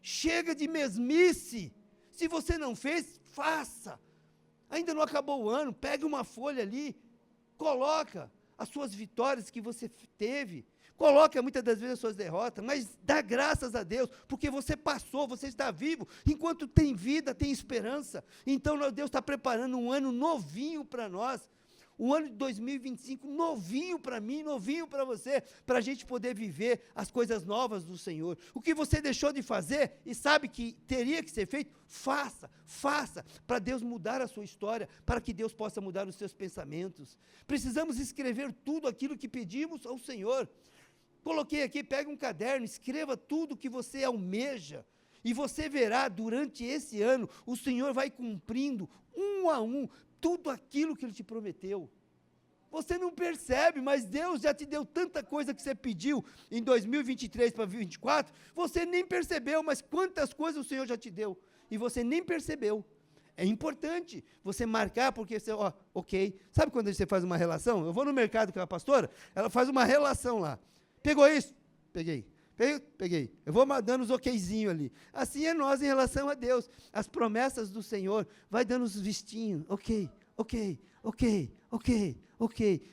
Chega de mesmice. Se você não fez, faça. Ainda não acabou o ano, pegue uma folha ali, coloca as suas vitórias que você teve. Coloca muitas das vezes as suas derrotas, mas dá graças a Deus, porque você passou, você está vivo. Enquanto tem vida, tem esperança. Então Deus está preparando um ano novinho para nós. O ano de 2025, novinho para mim, novinho para você, para a gente poder viver as coisas novas do Senhor. O que você deixou de fazer e sabe que teria que ser feito, faça, para Deus mudar a sua história, para que Deus possa mudar os seus pensamentos. Precisamos escrever tudo aquilo que pedimos ao Senhor. Coloquei aqui, pega um caderno, escreva tudo que você almeja, e você verá, durante esse ano, o Senhor vai cumprindo, um a um, tudo aquilo que Ele te prometeu. Você não percebe, mas Deus já te deu tanta coisa que você pediu em 2023 para 2024, você nem percebeu, mas quantas coisas o Senhor já te deu, e você nem percebeu. É importante você marcar, porque você, ok. Sabe quando você faz uma relação? Eu vou no mercado com a pastora, ela faz uma relação lá. Pegou isso? Peguei. Peguei. Eu vou dando os okzinhos ali. Assim é nós em relação a Deus. As promessas do Senhor, vai dando os vistinhos. Ok.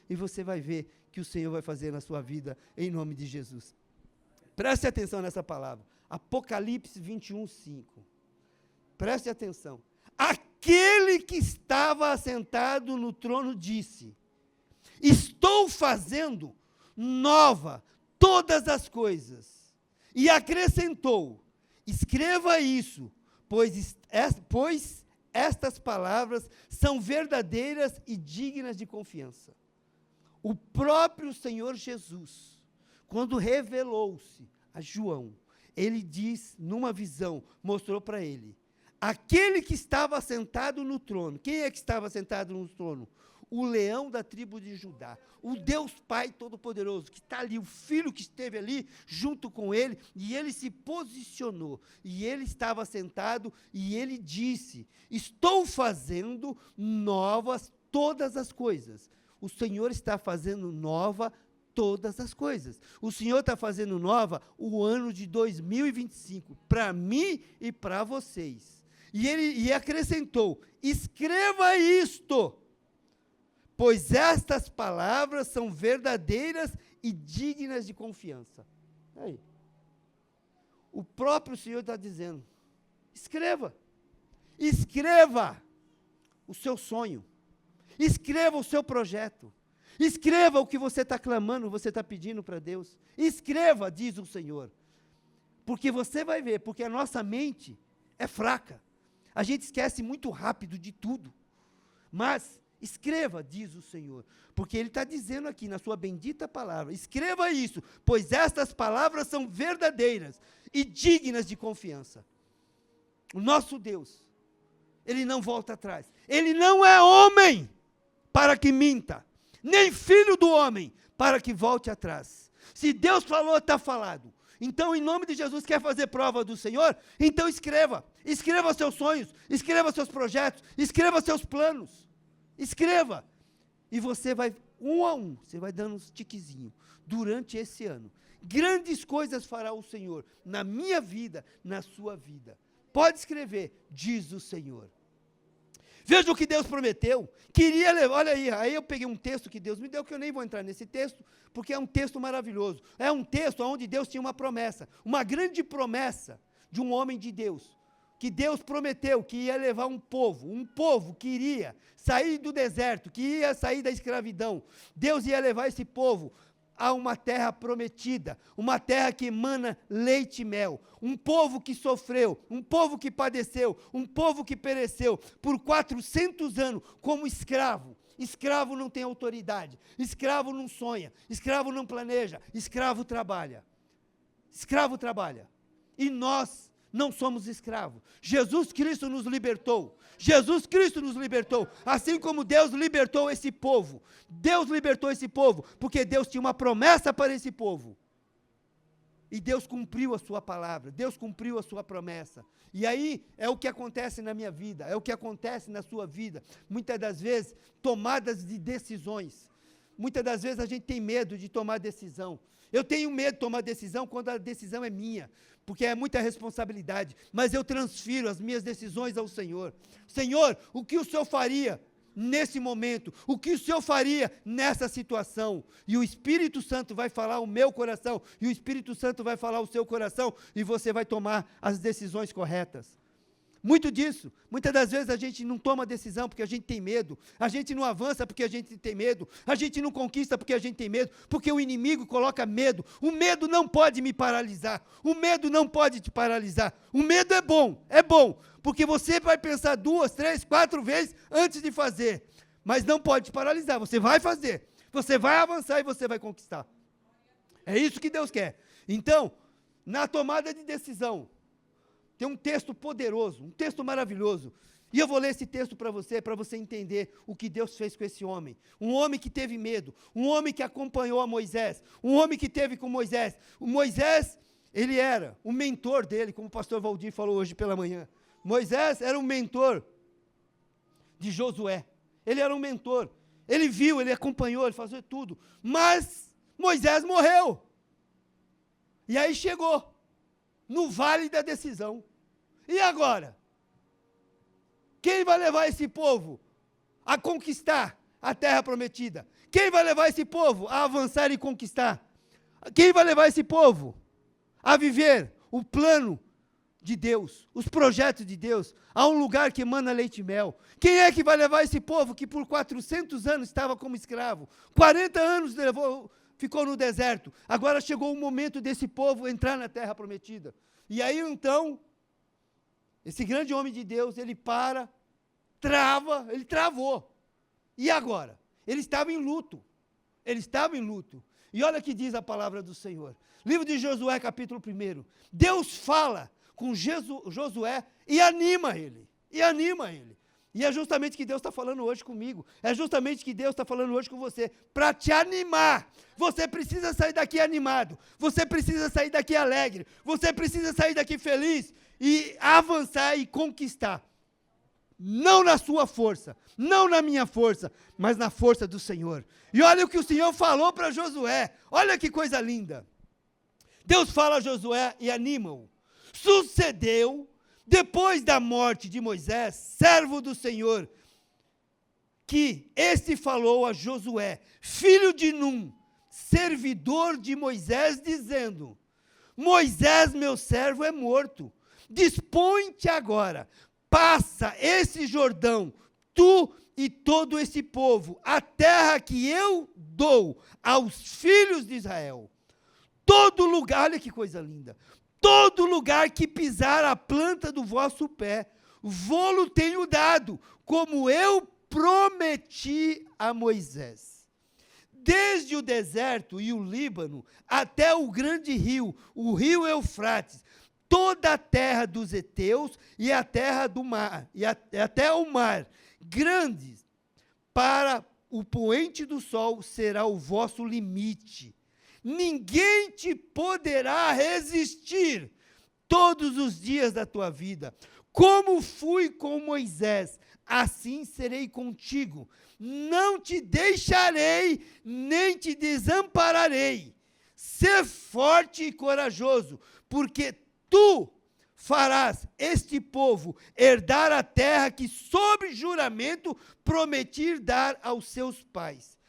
E você vai ver que o Senhor vai fazer na sua vida, em nome de Jesus. Preste atenção nessa palavra. Apocalipse 21, 5. Preste atenção. Aquele que estava assentado no trono disse: estou fazendo nova todas as coisas. E acrescentou: escreva isso, pois estas palavras são verdadeiras e dignas de confiança. O próprio Senhor Jesus, quando revelou-se a João, ele diz, numa visão, mostrou para ele, aquele que estava sentado no trono. Quem é que estava sentado no trono? O leão da tribo de Judá, o Deus Pai Todo-Poderoso, que está ali, o Filho que esteve ali junto com ele, e ele se posicionou, e ele estava sentado, e ele disse: estou fazendo novas todas as coisas. O Senhor está fazendo nova todas as coisas. O Senhor está fazendo nova o ano de 2025, para mim e para vocês. E acrescentou: escreva isto, pois estas palavras são verdadeiras e dignas de confiança. Aí. O próprio Senhor está dizendo: escreva o seu sonho, escreva o seu projeto, escreva o que você está clamando, você está pedindo para Deus, escreva, diz o Senhor, porque você vai ver, porque a nossa mente é fraca, a gente esquece muito rápido de tudo, mas escreva, diz o Senhor, porque Ele está dizendo aqui na sua bendita palavra, escreva isso, pois estas palavras são verdadeiras e dignas de confiança. O nosso Deus, Ele não volta atrás, Ele não é homem para que minta, nem filho do homem para que volte atrás. Se Deus falou, está falado. Então, em nome de Jesus, quer fazer prova do Senhor? Então escreva seus sonhos, escreva seus projetos, escreva seus planos. Escreva, e você vai, um a um, você vai dando uns tiquezinhos, durante esse ano. Grandes coisas fará o Senhor, na minha vida, na sua vida. Pode escrever, diz o Senhor. Veja o que Deus prometeu, queria levar, olha aí eu peguei um texto que Deus me deu, que eu nem vou entrar nesse texto, porque é um texto maravilhoso. É um texto onde Deus tinha uma promessa, uma grande promessa de um homem de Deus, que Deus prometeu que ia levar um povo que iria sair do deserto, que ia sair da escravidão. Deus ia levar esse povo a uma terra prometida, uma terra que emana leite e mel, um povo que sofreu, um povo que padeceu, um povo que pereceu por 400 anos como escravo. Escravo não tem autoridade, escravo não sonha, escravo não planeja, escravo trabalha. Escravo trabalha. E nós não somos escravos. Jesus Cristo nos libertou. Jesus Cristo nos libertou. Assim como Deus libertou esse povo. Deus libertou esse povo, porque Deus tinha uma promessa para esse povo. E Deus cumpriu a sua palavra. Deus cumpriu a sua promessa. E aí é o que acontece na minha vida, é o que acontece na sua vida. Muitas das vezes, tomadas de decisões. Muitas das vezes a gente tem medo de tomar decisão. Eu tenho medo de tomar decisão quando a decisão é minha, porque é muita responsabilidade, mas eu transfiro as minhas decisões ao Senhor. Senhor, o que o Senhor faria nesse momento, o que o Senhor faria nessa situação. E o Espírito Santo vai falar o meu coração, e o Espírito Santo vai falar o seu coração, e você vai tomar as decisões corretas. Muitas das vezes a gente não toma decisão porque a gente tem medo, a gente não avança porque a gente tem medo, a gente não conquista porque a gente tem medo, porque o inimigo coloca medo. O medo não pode me paralisar, o medo não pode te paralisar. O medo é bom, porque você vai pensar 2, 3, 4 vezes antes de fazer, mas não pode te paralisar, você vai fazer, você vai avançar e você vai conquistar. É isso que Deus quer. Então, na tomada de decisão, tem um texto poderoso, um texto maravilhoso. E eu vou ler esse texto para você entender o que Deus fez com esse homem. Um homem que teve medo, um homem que acompanhou a Moisés, um homem que teve com Moisés. O Moisés, ele era o mentor dele, como o pastor Valdir falou hoje pela manhã. Moisés era o mentor de Josué. Ele era um mentor. Ele viu, ele acompanhou, ele fazia tudo. Mas Moisés morreu. E aí chegou no vale da decisão. E agora? Quem vai levar esse povo a conquistar a terra prometida? Quem vai levar esse povo a avançar e conquistar? Quem vai levar esse povo a viver o plano de Deus, os projetos de Deus, a um lugar que emana leite e mel? Quem é que vai levar esse povo que por 400 anos estava como escravo, 40 anos ficou no deserto, agora chegou o momento desse povo entrar na terra prometida? E aí então, esse grande homem de Deus, ele travou. E agora? Ele estava em luto. E olha o que diz a palavra do Senhor. Livro de Josué, capítulo 1. Deus fala com Josué e anima ele. E é justamente o que Deus está falando hoje comigo. É justamente o que Deus está falando hoje com você. Para te animar. Você precisa sair daqui animado. Você precisa sair daqui alegre. Você precisa sair daqui feliz. E avançar e conquistar. Não na sua força. Não na minha força. Mas na força do Senhor. E olha o que o Senhor falou para Josué. Olha que coisa linda. Deus fala a Josué e anima-o. Sucedeu, depois da morte de Moisés, servo do Senhor, que este falou a Josué, filho de Num, servidor de Moisés, dizendo: Moisés, meu servo, é morto. Dispõe-te agora, passa esse Jordão, tu e todo esse povo, a terra que eu dou aos filhos de Israel. Todo lugar, olha que coisa linda, todo lugar que pisar a planta do vosso pé, vô-lo tenho dado, como eu prometi a Moisés. Desde o deserto e o Líbano, até o grande rio, o rio Eufrates, toda a terra dos heteus e a terra do mar, e até o mar, grandes, para o poente do sol será o vosso limite. Ninguém te poderá resistir todos os dias da tua vida. Como fui com Moisés, assim serei contigo. Não te deixarei, nem te desampararei. Sê forte e corajoso, porque tu farás este povo herdar a terra que, sob juramento, prometi dar aos seus pais.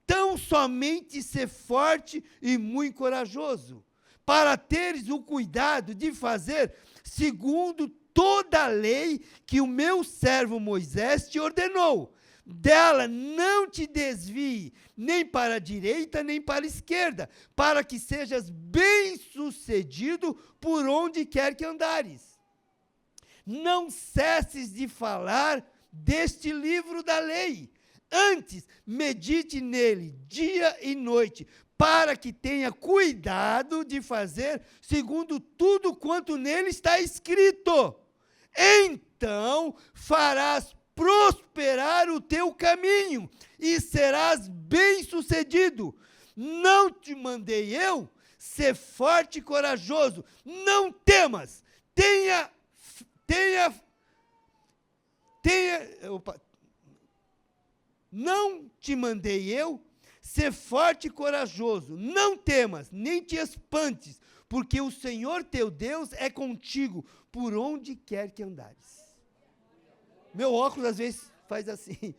Tão somente ser forte e muito corajoso, para teres o cuidado de fazer segundo toda a lei que o meu servo Moisés te ordenou. Dela não te desvie, nem para a direita, nem para a esquerda, para que sejas bem-sucedido por onde quer que andares. Não cesses de falar deste livro da lei. Antes, medite nele dia e noite, para que tenha cuidado de fazer segundo tudo quanto nele está escrito. Então farás prosperar o teu caminho e serás bem-sucedido. Não te mandei eu? Ser forte e corajoso. Não temas. Não te mandei eu? Ser forte e corajoso. Não temas, nem te espantes, porque o Senhor teu Deus é contigo por onde quer que andares. Meu óculos às vezes faz assim.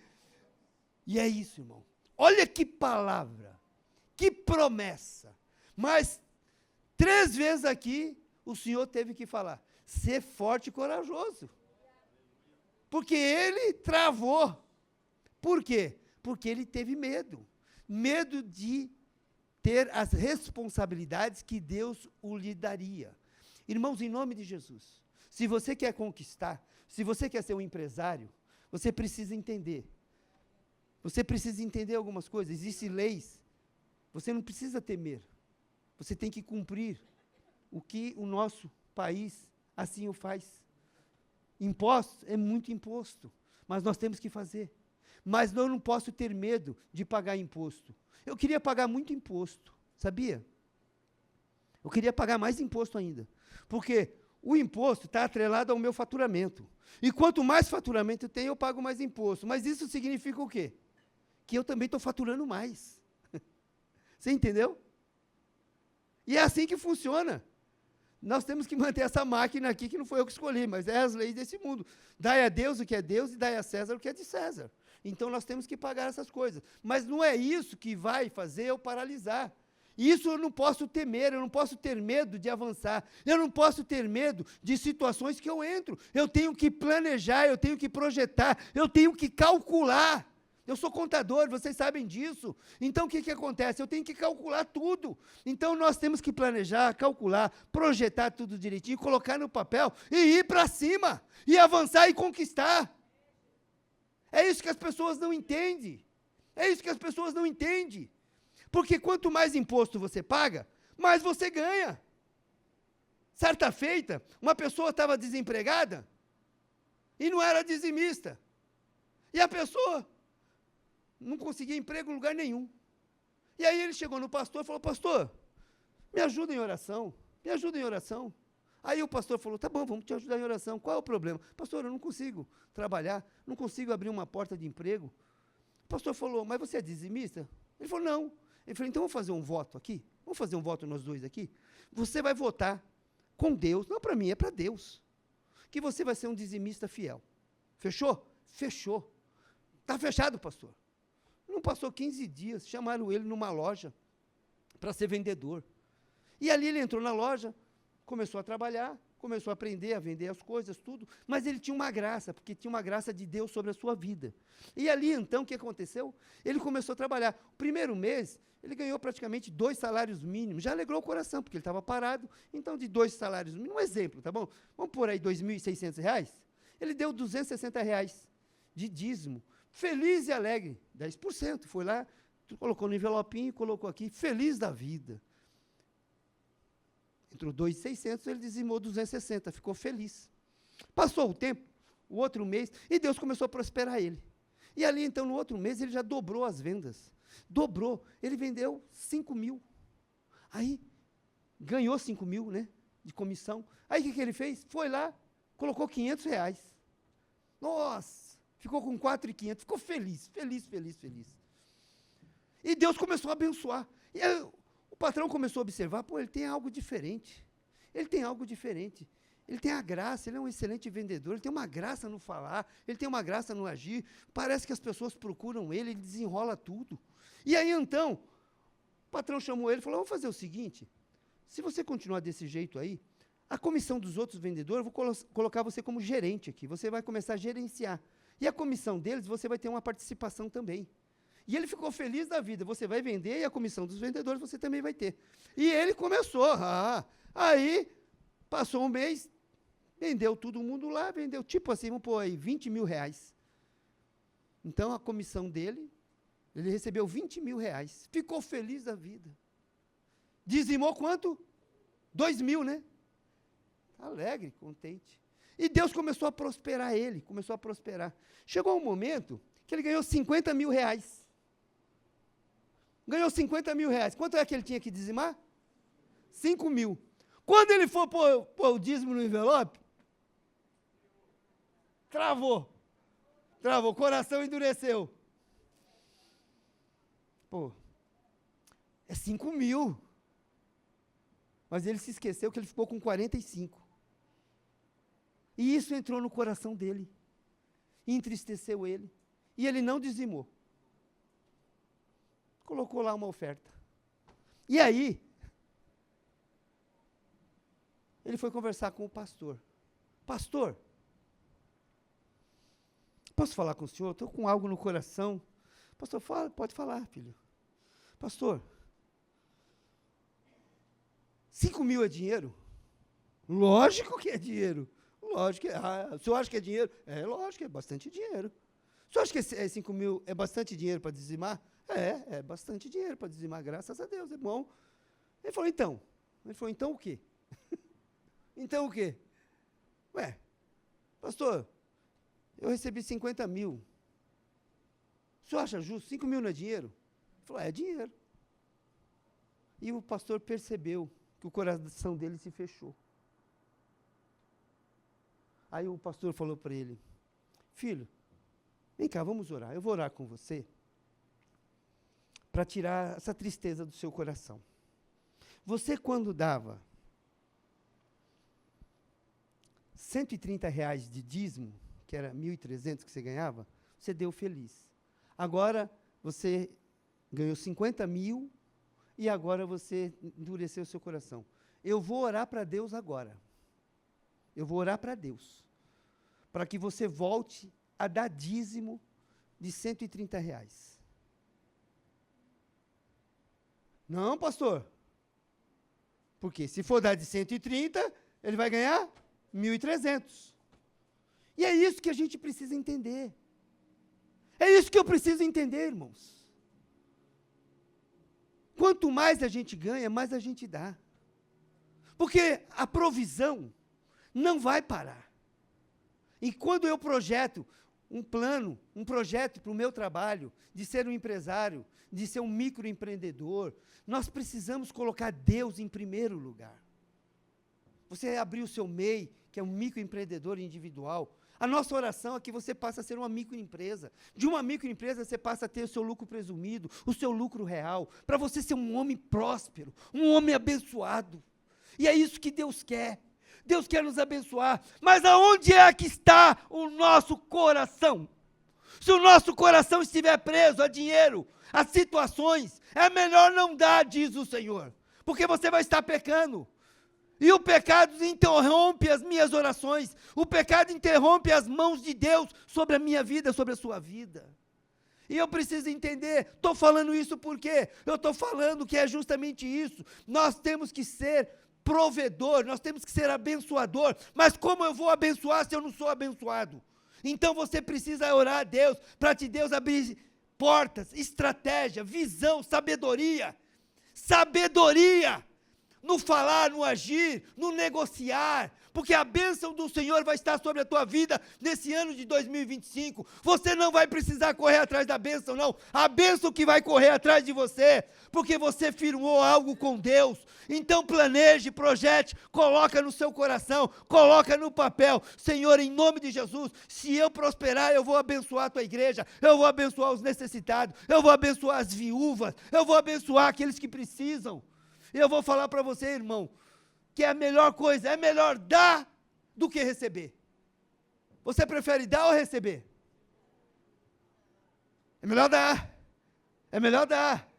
E é isso, irmão. Olha que palavra, que promessa. Mas 3 vezes aqui, o Senhor teve que falar, ser forte e corajoso. Porque ele travou. Por quê? Porque ele teve medo. Medo de ter as responsabilidades que Deus lhe daria. Irmãos, em nome de Jesus, se você quer conquistar, se você quer ser um empresário, você precisa entender. Você precisa entender algumas coisas. Existem leis. Você não precisa temer. Você tem que cumprir o que o nosso país assim o faz. Imposto é muito imposto, mas nós temos que fazer. Mas eu não posso ter medo de pagar imposto. Eu queria pagar muito imposto, sabia? Eu queria pagar mais imposto ainda, porque o imposto está atrelado ao meu faturamento. E quanto mais faturamento eu tenho, eu pago mais imposto. Mas isso significa o quê? Que eu também estou faturando mais. Você entendeu? E é assim que funciona. Nós temos que manter essa máquina aqui, que não foi eu que escolhi, mas é as leis desse mundo. Dai a Deus o que é Deus e dai a César o que é de César. Então nós temos que pagar essas coisas. Mas não é isso que vai fazer eu paralisar. Isso eu não posso temer, eu não posso ter medo de avançar. Eu não posso ter medo de situações que eu entro. Eu tenho que planejar, eu tenho que projetar, eu tenho que calcular. Eu sou contador, vocês sabem disso. Então, o que acontece? Eu tenho que calcular tudo. Então, nós temos que planejar, calcular, projetar tudo direitinho, colocar no papel e ir para cima, e avançar e conquistar. É isso que as pessoas não entendem. É isso que as pessoas não entendem. Porque quanto mais imposto você paga, mais você ganha. Certa feita, uma pessoa estava desempregada e não era dizimista. E a pessoa não conseguia emprego em lugar nenhum. E aí ele chegou no pastor e falou, pastor, me ajuda em oração, me ajuda em oração. Aí o pastor falou, tá bom, vamos te ajudar em oração. Qual é o problema? Pastor, eu não consigo trabalhar, não consigo abrir uma porta de emprego. O pastor falou, mas você é dizimista? Ele falou, não. Ele falou, então vamos fazer um voto aqui? Vamos fazer um voto nós dois aqui? Você vai votar com Deus, não para mim, é para Deus, que você vai ser um dizimista fiel. Fechou? Fechou. Está fechado, pastor. Não passou 15 dias, chamaram ele numa loja para ser vendedor. E ali ele entrou na loja, começou a trabalhar, começou a aprender a vender as coisas, tudo, mas ele tinha uma graça, porque tinha uma graça de Deus sobre a sua vida. E ali, então, o que aconteceu? Ele começou a trabalhar. O primeiro mês, ele ganhou praticamente 2 salários mínimos, já alegrou o coração, porque ele estava parado, então de 2 salários mínimos, um exemplo, tá bom? Vamos pôr aí R$2.600, ele deu R$260 de dízimo, feliz e alegre, 10%, foi lá, colocou no envelopinho, colocou aqui, feliz da vida. Entrou 2.600, ele dizimou 260, ficou feliz. Passou o tempo, o outro mês, e Deus começou a prosperar ele. E ali, então, no outro mês, ele já dobrou as vendas. Dobrou. Ele vendeu 5.000. Aí, ganhou 5.000, né, de comissão. Aí, o que ele fez? Foi lá, colocou R$500. Nossa, ficou com 4.500, ficou feliz, feliz, feliz, feliz. E Deus começou a abençoar. E aí, o patrão começou a observar, pô, ele tem algo diferente. Ele tem algo diferente. Ele tem a graça, ele é um excelente vendedor, ele tem uma graça no falar, ele tem uma graça no agir. Parece que as pessoas procuram ele desenrola tudo. E aí, então, o patrão chamou ele e falou, vamos fazer o seguinte, se você continuar desse jeito aí, a comissão dos outros vendedores, eu vou colocar você como gerente aqui, você vai começar a gerenciar. E a comissão deles, você vai ter uma participação também. E ele ficou feliz da vida, você vai vender e a comissão dos vendedores você também vai ter. E ele começou, aí passou um mês, vendeu todo mundo lá, vendeu tipo assim, vamos pôr aí, R$20.000. Então a comissão dele, ele recebeu R$20.000, ficou feliz da vida. Dizimou quanto? 2.000, né? Alegre, contente. E Deus começou a prosperar ele, começou a prosperar. Chegou um momento que ele ganhou R$50.000. Ganhou R$50.000. Quanto é que ele tinha que dizimar? 5.000. Quando ele for pôr o dízimo no envelope, travou, o coração endureceu. Pô, é 5.000. Mas ele se esqueceu que ele ficou com 45. E isso entrou no coração dele, entristeceu ele, e ele não dizimou. colocou lá uma oferta. E aí, ele foi conversar com o pastor. Pastor, posso falar com o senhor? Estou com algo no coração. Pastor, fala, pode falar, filho. Pastor, 5.000 é dinheiro? Lógico que é dinheiro. Lógico que é. O senhor acha que é dinheiro? É, lógico, é bastante dinheiro. O senhor acha que 5.000 é bastante dinheiro para dizimar? É bastante dinheiro para dizimar, graças a Deus, é bom. Ele falou, então? Ele falou, então o quê? Então o quê? Ué, pastor, eu recebi 50.000. O senhor acha justo? 5.000 não é dinheiro? Ele falou, é dinheiro. E o pastor percebeu que o coração dele se fechou. Aí o pastor falou para ele, filho, vem cá, vamos orar. Eu vou orar com você para tirar essa tristeza do seu coração. Você, quando dava R$130 de dízimo, que era 1.300 que você ganhava, você deu feliz. Agora, você ganhou 50.000 e agora você endureceu o seu coração. Eu vou orar para Deus agora. Eu vou orar para Deus, para que você volte a dar dízimo de R$130. Não, pastor. Porque se for dar de 130, ele vai ganhar 1.300. E é isso que a gente precisa entender. É isso que eu preciso entender, irmãos. Quanto mais a gente ganha, mais a gente dá. Porque a provisão não vai parar. E quando eu projeto um plano, um projeto para o meu trabalho, de ser um empresário, de ser um microempreendedor, nós precisamos colocar Deus em primeiro lugar. Você abriu o seu MEI, que é um microempreendedor individual, a nossa oração é que você passe a ser uma microempresa. De uma microempresa você passa a ter o seu lucro presumido, o seu lucro real, para você ser um homem próspero, um homem abençoado. E é isso que Deus quer. Deus quer nos abençoar, mas aonde é que está o nosso coração? Se o nosso coração estiver preso a dinheiro, a situações, é melhor não dar, diz o Senhor, porque você vai estar pecando. E o pecado interrompe as minhas orações, o pecado interrompe as mãos de Deus sobre a minha vida, sobre a sua vida. E eu preciso entender, estou falando isso por quê? Eu estou falando que é justamente isso, nós temos que ser provedor, nós temos que ser abençoador, mas como eu vou abençoar se eu não sou abençoado? Então você precisa orar a Deus, para te Deus abrir portas, estratégia, visão, sabedoria, no falar, no agir, no negociar, porque a bênção do Senhor vai estar sobre a tua vida nesse ano de 2025, você não vai precisar correr atrás da bênção não, a bênção que vai correr atrás de você, porque você firmou algo com Deus. Então planeje, projete, coloca no seu coração, coloca no papel, Senhor, em nome de Jesus, se eu prosperar, eu vou abençoar a tua igreja, eu vou abençoar os necessitados, eu vou abençoar as viúvas, eu vou abençoar aqueles que precisam. E eu vou falar para você, irmão, que é a melhor coisa, é melhor dar do que receber. Você prefere dar ou receber? É melhor dar. É melhor dar.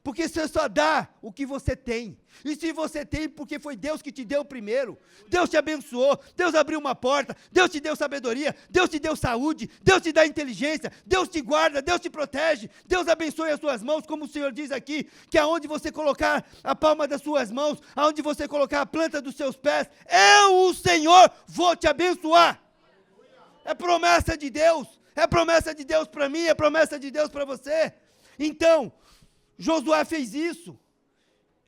Porque você só dá o que você tem. E se você tem, porque foi Deus que te deu primeiro. Deus te abençoou, Deus abriu uma porta, Deus te deu sabedoria, Deus te deu saúde, Deus te dá inteligência, Deus te guarda, Deus te protege, Deus abençoe as suas mãos, como o Senhor diz aqui, que aonde você colocar a palma das suas mãos, aonde você colocar a planta dos seus pés, eu, o Senhor, vou te abençoar. É promessa de Deus para mim, é promessa de Deus para você. Então, Josué fez isso.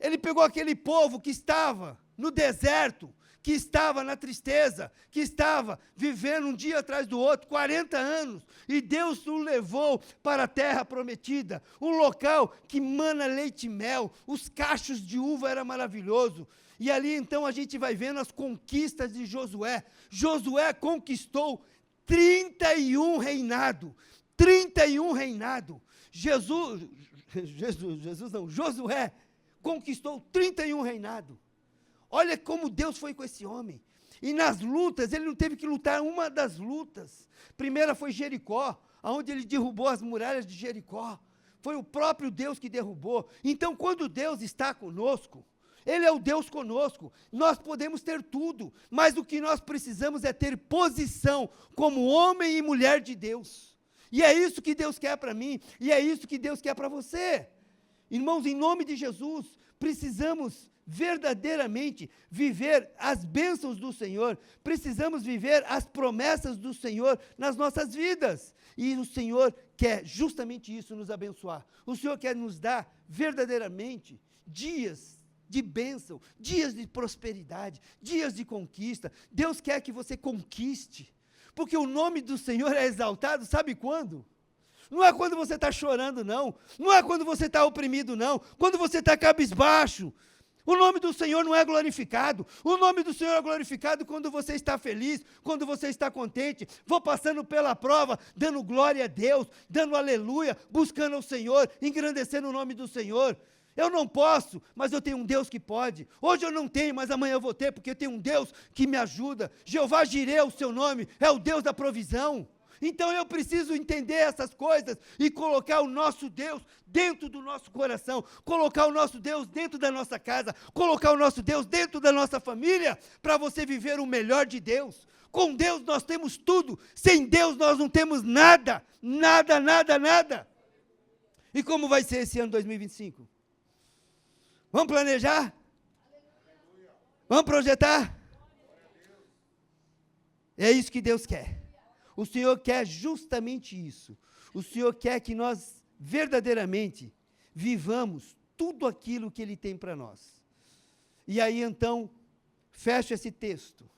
Ele pegou aquele povo que estava no deserto, que estava na tristeza, que estava vivendo um dia atrás do outro, 40 anos, e Deus o levou para a terra prometida, um local que mana leite e mel, os cachos de uva era maravilhoso. E ali então a gente vai vendo as conquistas de Josué. Josué conquistou 31 reinado. Josué conquistou 31 reinado. Olha como Deus foi com esse homem. E nas lutas, ele não teve que lutar uma das lutas. Primeira foi Jericó, onde ele derrubou as muralhas de Jericó. foi o próprio Deus que derrubou. Então, quando Deus está conosco, Ele é o Deus conosco, nós podemos ter tudo, mas o que nós precisamos é ter posição como homem e mulher de Deus. E é isso que Deus quer para mim, e é isso que Deus quer para você. Irmãos, em nome de Jesus, precisamos verdadeiramente viver as bênçãos do Senhor, precisamos viver as promessas do Senhor nas nossas vidas. E o Senhor quer justamente isso, nos abençoar. O Senhor quer nos dar verdadeiramente dias de bênção, dias de prosperidade, dias de conquista. Deus quer que você conquiste, porque o nome do Senhor é exaltado, sabe quando? Não é quando você está chorando, não. Não é quando você está oprimido, não. Quando você está cabisbaixo. O nome do Senhor não é glorificado. O nome do Senhor é glorificado quando você está feliz, quando você está contente. Vou passando pela prova, dando glória a Deus, dando aleluia, buscando ao Senhor, engrandecendo o nome do Senhor. Eu não posso, mas eu tenho um Deus que pode. Hoje eu não tenho, mas amanhã eu vou ter, porque eu tenho um Deus que me ajuda. Jeová Jireh é o seu nome, é o Deus da provisão. Então eu preciso entender essas coisas e colocar o nosso Deus dentro do nosso coração, colocar o nosso Deus dentro da nossa casa, colocar o nosso Deus dentro da nossa família, para você viver o melhor de Deus. Com Deus nós temos tudo, sem Deus nós não temos nada, nada, nada, nada. E como vai ser esse ano 2025? Vamos planejar? Vamos projetar? É isso que Deus quer. O Senhor quer justamente isso. O Senhor quer que nós verdadeiramente vivamos tudo aquilo que Ele tem para nós. E aí então, fecha esse texto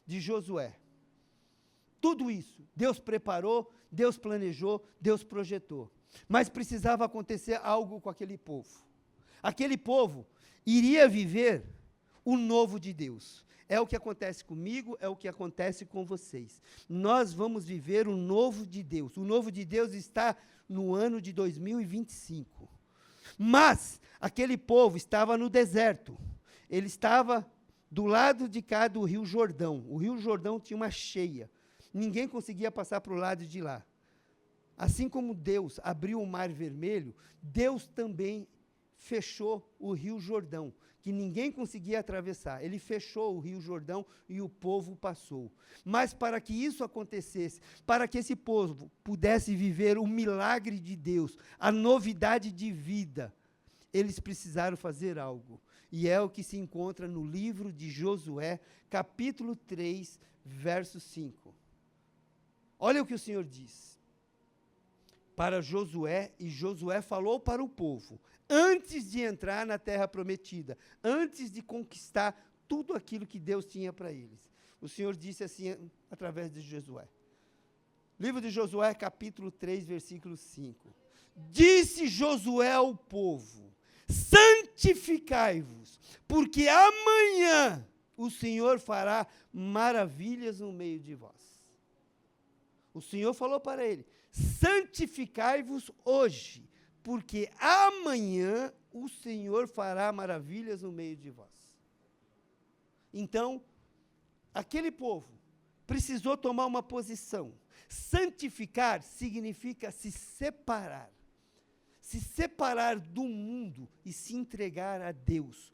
de Josué. Tudo isso, Deus preparou, Deus planejou, Deus projetou. Mas precisava acontecer algo com aquele povo. Aquele povo iria viver o novo de Deus. É o que acontece comigo, é o que acontece com vocês. Nós vamos viver o novo de Deus. O novo de Deus está no ano de 2025. Mas aquele povo estava no deserto. Ele estava do lado de cá do Rio Jordão. O Rio Jordão tinha uma cheia. Ninguém conseguia passar para o lado de lá. Assim como Deus abriu o Mar Vermelho, Deus também fechou o Rio Jordão, que ninguém conseguia atravessar. Ele fechou o Rio Jordão e o povo passou. Mas para que isso acontecesse, para que esse povo pudesse viver o milagre de Deus, a novidade de vida, eles precisaram fazer algo. E é o que se encontra no livro de Josué, capítulo 3, verso 5. Olha o que o Senhor diz para Josué, e Josué falou para o povo, antes de entrar na terra prometida, antes de conquistar tudo aquilo que Deus tinha para eles. O Senhor disse assim, através de Josué. Livro de Josué, capítulo 3, versículo 5. Disse Josué ao povo, santificai-vos, porque amanhã o Senhor fará maravilhas no meio de vós. O Senhor falou para ele, santificai-vos hoje, porque amanhã o Senhor fará maravilhas no meio de vós. Então, aquele povo precisou tomar uma posição. Santificar significa se separar. Se separar do mundo e se entregar a Deus.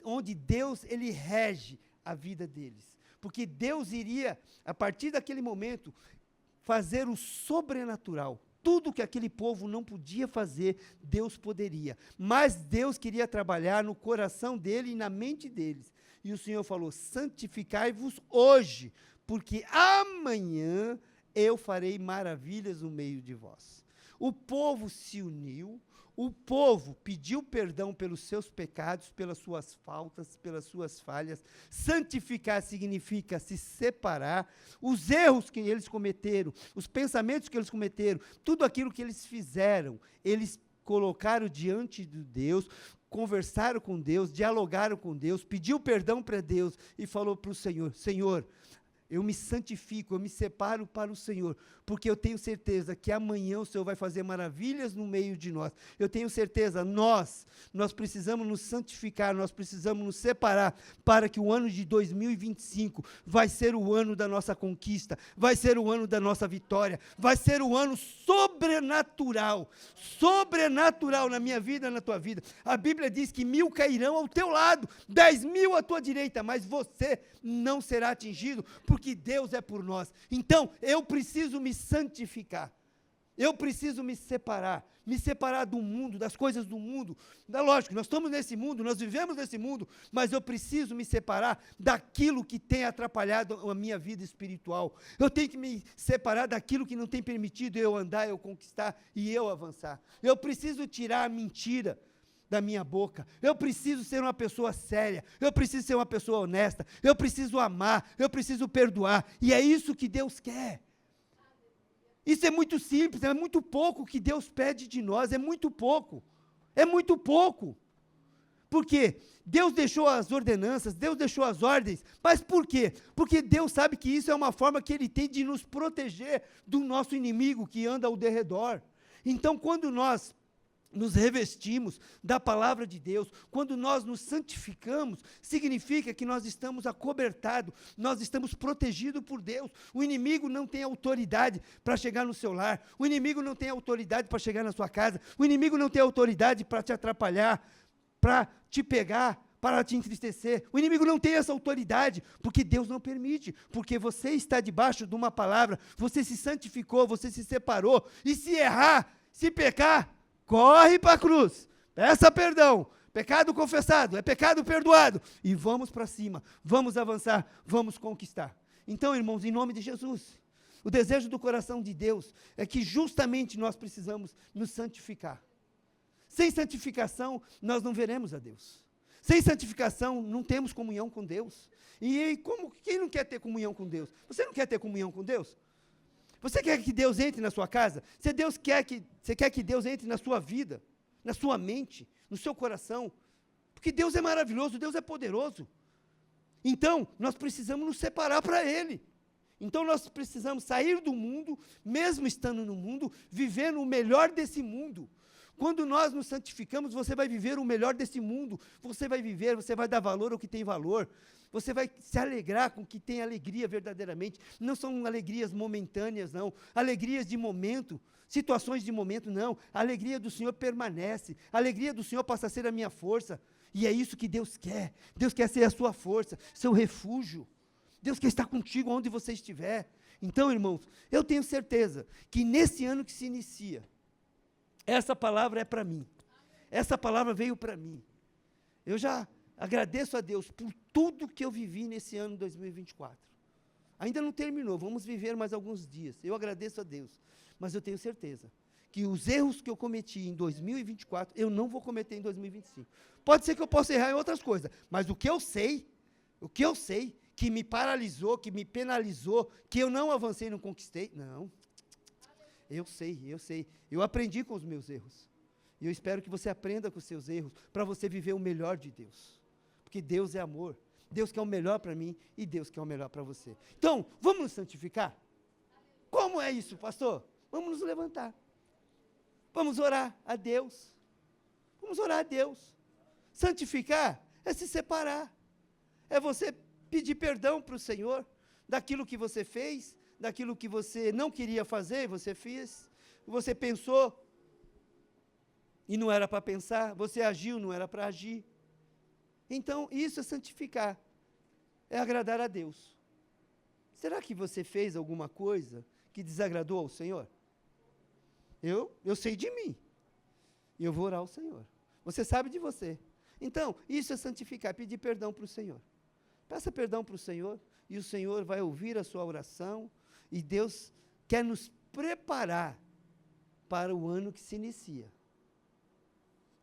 Onde Deus, Ele rege a vida deles. Porque Deus iria, a partir daquele momento, fazer o sobrenatural. Tudo que aquele povo não podia fazer, Deus poderia. Mas Deus queria trabalhar no coração dele e na mente deles. E o Senhor falou, santificai-vos hoje, porque amanhã eu farei maravilhas no meio de vós. O povo se uniu, o povo pediu perdão pelos seus pecados, pelas suas faltas, pelas suas falhas. Santificar significa se separar. Os erros que eles cometeram, os pensamentos que eles cometeram, tudo aquilo que eles fizeram, eles colocaram diante de Deus, conversaram com Deus, dialogaram com Deus, pediu perdão para Deus e falou para o Senhor, Senhor, eu me santifico, eu me separo para o Senhor, porque eu tenho certeza que amanhã o Senhor vai fazer maravilhas no meio de nós. Eu tenho certeza, nós precisamos nos santificar, nós precisamos nos separar para que o ano de 2025 vai ser o ano da nossa conquista, vai ser o ano da nossa vitória, vai ser o ano sobrenatural na minha vida, na tua vida. A Bíblia diz que 1000 cairão ao teu lado, 10.000 à tua direita, mas você não será atingido, porque Deus é por nós. Então, eu preciso me santificar, eu preciso me separar do mundo, das coisas do mundo. Lógico, nós estamos nesse mundo, nós vivemos nesse mundo, mas eu preciso me separar daquilo que tem atrapalhado a minha vida espiritual. Eu tenho que me separar daquilo que não tem permitido eu andar, eu conquistar e eu avançar. Eu preciso tirar a mentira da minha boca. Eu preciso ser uma pessoa séria, eu preciso ser uma pessoa honesta, eu preciso amar, eu preciso perdoar, e é isso que Deus quer. Isso é muito simples, é muito pouco que Deus pede de nós, é muito pouco, porque Deus deixou as ordenanças, Deus deixou as ordens, mas por quê? Porque Deus sabe que isso é uma forma que Ele tem de nos proteger do nosso inimigo que anda ao derredor. Então, quando nós nos revestimos da palavra de Deus, quando nós nos santificamos, significa que nós estamos acobertados, nós estamos protegidos por Deus. O inimigo não tem autoridade para chegar no seu lar, o inimigo não tem autoridade para chegar na sua casa, o inimigo não tem autoridade para te atrapalhar, para te pegar, para te entristecer. O inimigo não tem essa autoridade, porque Deus não permite, porque você está debaixo de uma palavra, você se santificou, você se separou, e se errar, se pecar, corre para a cruz, peça perdão, pecado confessado, é pecado perdoado, e vamos para cima, vamos avançar, vamos conquistar. Então, irmãos, em nome de Jesus, o desejo do coração de Deus é que justamente nós precisamos nos santificar. Sem santificação, nós não veremos a Deus. Sem santificação, não temos comunhão com Deus. E quem não quer ter comunhão com Deus? Você não quer ter comunhão com Deus? Você quer que Deus entre na sua casa? Você quer que Deus entre na sua vida, na sua mente, no seu coração? Porque Deus é maravilhoso, Deus é poderoso. Então, nós precisamos nos separar para Ele. Então, nós precisamos sair do mundo, mesmo estando no mundo, vivendo o melhor desse mundo. Quando nós nos santificamos, você vai viver o melhor desse mundo. Você vai dar valor ao que tem valor. Você vai se alegrar com o que tem alegria verdadeiramente. Não são alegrias momentâneas, não. Alegrias de momento, situações de momento, não. A alegria do Senhor permanece. A alegria do Senhor passa a ser a minha força. E é isso que Deus quer. Deus quer ser a sua força, seu refúgio. Deus quer estar contigo onde você estiver. Então, irmãos, eu tenho certeza que nesse ano que se inicia, essa palavra é para mim. Essa palavra veio para mim. Eu já agradeço a Deus por tudo que eu vivi nesse ano 2024. Ainda não terminou, vamos viver mais alguns dias. Eu agradeço a Deus. Mas eu tenho certeza que os erros que eu cometi em 2024, eu não vou cometer em 2025. Pode ser que eu possa errar em outras coisas, mas o que eu sei, que me paralisou, que me penalizou, que eu não avancei, não conquistei, não. Eu sei. Eu aprendi com os meus erros. E eu espero que você aprenda com os seus erros, para você viver o melhor de Deus. Porque Deus é amor. Deus quer o melhor para mim e Deus quer o melhor para você. Então, vamos nos santificar? Como é isso, pastor? Vamos nos levantar. Vamos orar a Deus. Santificar é se separar. É você pedir perdão para o Senhor daquilo que você fez, daquilo que você não queria fazer, você fez, você pensou e não era para pensar, você agiu, não era para agir. Então, isso é santificar, é agradar a Deus. Será que você fez alguma coisa que desagradou ao Senhor? Eu sei de mim, e eu vou orar ao Senhor. Você sabe de você. Então, isso é santificar, pedir perdão para o Senhor. Peça perdão para o Senhor, e o Senhor vai ouvir a sua oração, e Deus quer nos preparar para o ano que se inicia.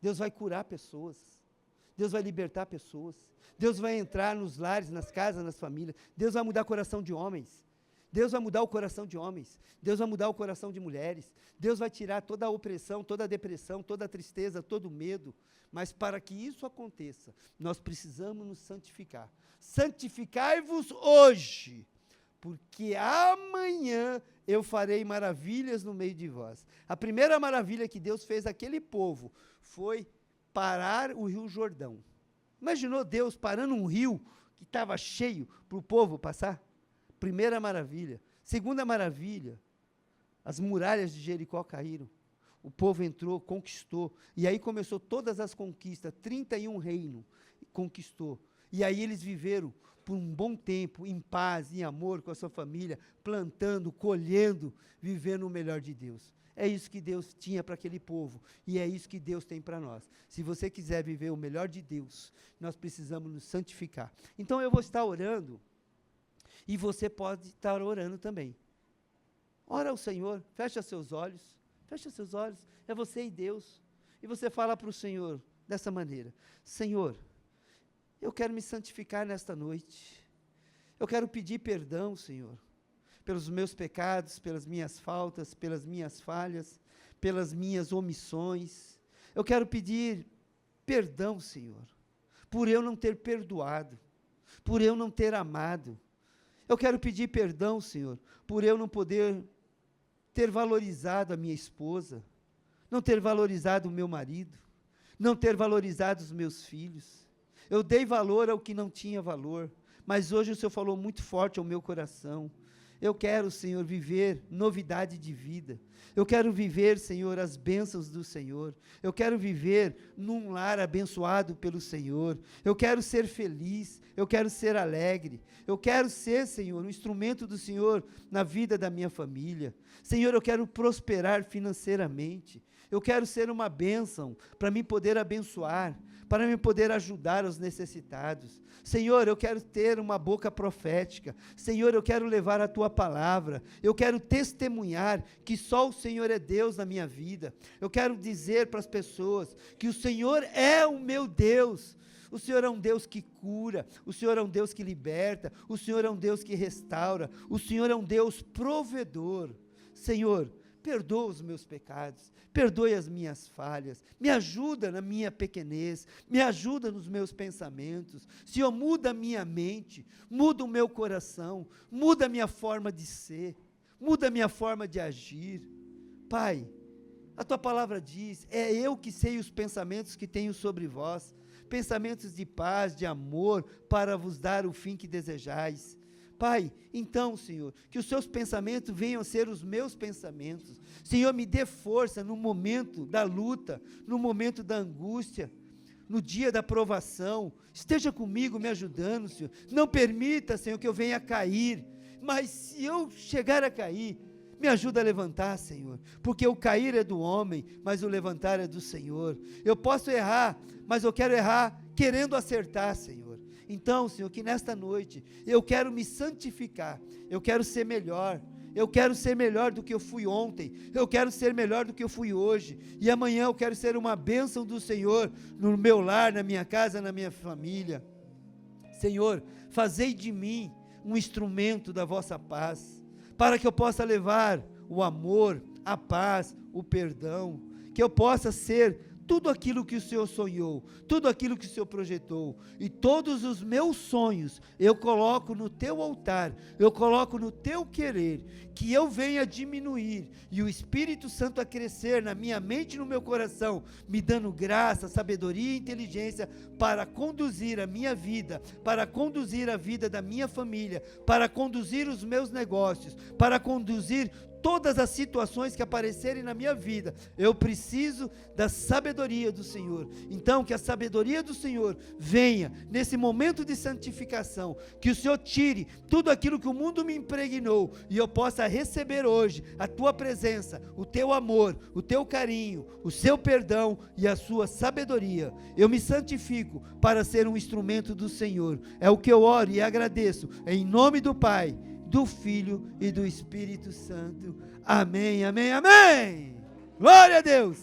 Deus vai curar pessoas, Deus vai libertar pessoas, Deus vai entrar nos lares, nas casas, nas famílias, Deus vai mudar o coração de homens, Deus vai mudar o coração de homens, Deus vai mudar o coração de mulheres, Deus vai tirar toda a opressão, toda a depressão, toda a tristeza, todo o medo, mas para que isso aconteça, nós precisamos nos santificar. Santificai-vos hoje, porque amanhã eu farei maravilhas no meio de vós. A primeira maravilha que Deus fez àquele povo foi parar o rio Jordão. Imaginou Deus parando um rio que estava cheio para o povo passar? Primeira maravilha. Segunda maravilha, as muralhas de Jericó caíram. O povo entrou, conquistou. E aí começou todas as conquistas. 31 reinos conquistou. E aí eles viveram por um bom tempo, em paz, em amor com a sua família, plantando, colhendo, vivendo o melhor de Deus. É isso que Deus tinha para aquele povo. E é isso que Deus tem para nós. Se você quiser viver o melhor de Deus, nós precisamos nos santificar. Então eu vou estar orando, e você pode estar orando também. Ora ao Senhor, fecha seus olhos, é você e Deus. E você fala para o Senhor dessa maneira: Senhor, eu quero me santificar nesta noite. Eu quero pedir perdão, Senhor, pelos meus pecados, pelas minhas faltas, pelas minhas falhas, pelas minhas omissões. Eu quero pedir perdão, Senhor, por eu não ter perdoado, por eu não ter amado. Eu quero pedir perdão, Senhor, por eu não poder ter valorizado a minha esposa, não ter valorizado o meu marido, não ter valorizado os meus filhos. Eu dei valor ao que não tinha valor, mas hoje o Senhor falou muito forte ao meu coração. Eu quero, Senhor, viver novidade de vida. Eu quero viver, Senhor, as bênçãos do Senhor. Eu quero viver num lar abençoado pelo Senhor. Eu quero ser feliz, eu quero ser alegre. Eu quero ser, Senhor, um instrumento do Senhor na vida da minha família. Senhor, eu quero prosperar financeiramente. Eu quero ser uma bênção para me poder abençoar, para me poder ajudar os necessitados. Senhor, eu quero ter uma boca profética. Senhor, eu quero levar a Tua palavra. Eu quero testemunhar que só o Senhor é Deus na minha vida. Eu quero dizer para as pessoas que o Senhor é o meu Deus. O Senhor é um Deus que cura, o Senhor é um Deus que liberta, o Senhor é um Deus que restaura, o Senhor é um Deus provedor. Senhor, perdoa os meus pecados, perdoe as minhas falhas, me ajuda na minha pequenez, me ajuda nos meus pensamentos. Senhor, muda a minha mente, muda o meu coração, muda a minha forma de ser, muda a minha forma de agir. Pai, a Tua palavra diz: é eu que sei os pensamentos que tenho sobre vós, pensamentos de paz, de amor, para vos dar o fim que desejais. Pai, então, Senhor, que os seus pensamentos venham a ser os meus pensamentos. Senhor, me dê força no momento da luta, no momento da angústia, no dia da provação. Esteja comigo, me ajudando, Senhor. Não permita, Senhor, que eu venha a cair, mas se eu chegar a cair, me ajuda a levantar, Senhor, porque o cair é do homem, mas o levantar é do Senhor. Eu posso errar, mas eu quero errar querendo acertar, Senhor. Então, Senhor, que nesta noite eu quero me santificar, eu quero ser melhor do que eu fui ontem, eu quero ser melhor do que eu fui hoje, e amanhã eu quero ser uma bênção do Senhor no meu lar, na minha casa, na minha família. Senhor, fazei de mim um instrumento da vossa paz, para que eu possa levar o amor, a paz, o perdão, que eu possa ser tudo aquilo que o Senhor sonhou, tudo aquilo que o Senhor projetou, e todos os meus sonhos, eu coloco no Teu altar, eu coloco no Teu querer, que eu venha diminuir, e o Espírito Santo a crescer na minha mente e no meu coração, me dando graça, sabedoria e inteligência, para conduzir a minha vida, para conduzir a vida da minha família, para conduzir os meus negócios, para conduzir todas as situações que aparecerem na minha vida. Eu preciso da sabedoria do Senhor. Então, que a sabedoria do Senhor venha nesse momento de santificação, que o Senhor tire tudo aquilo que o mundo me impregnou, e eu possa receber hoje a Tua presença, o Teu amor, o Teu carinho, o Seu perdão e a Sua sabedoria. Eu me santifico para ser um instrumento do Senhor. É o que eu oro e agradeço, em nome do Pai, do Filho e do Espírito Santo. Amém, amém, amém. Glória a Deus.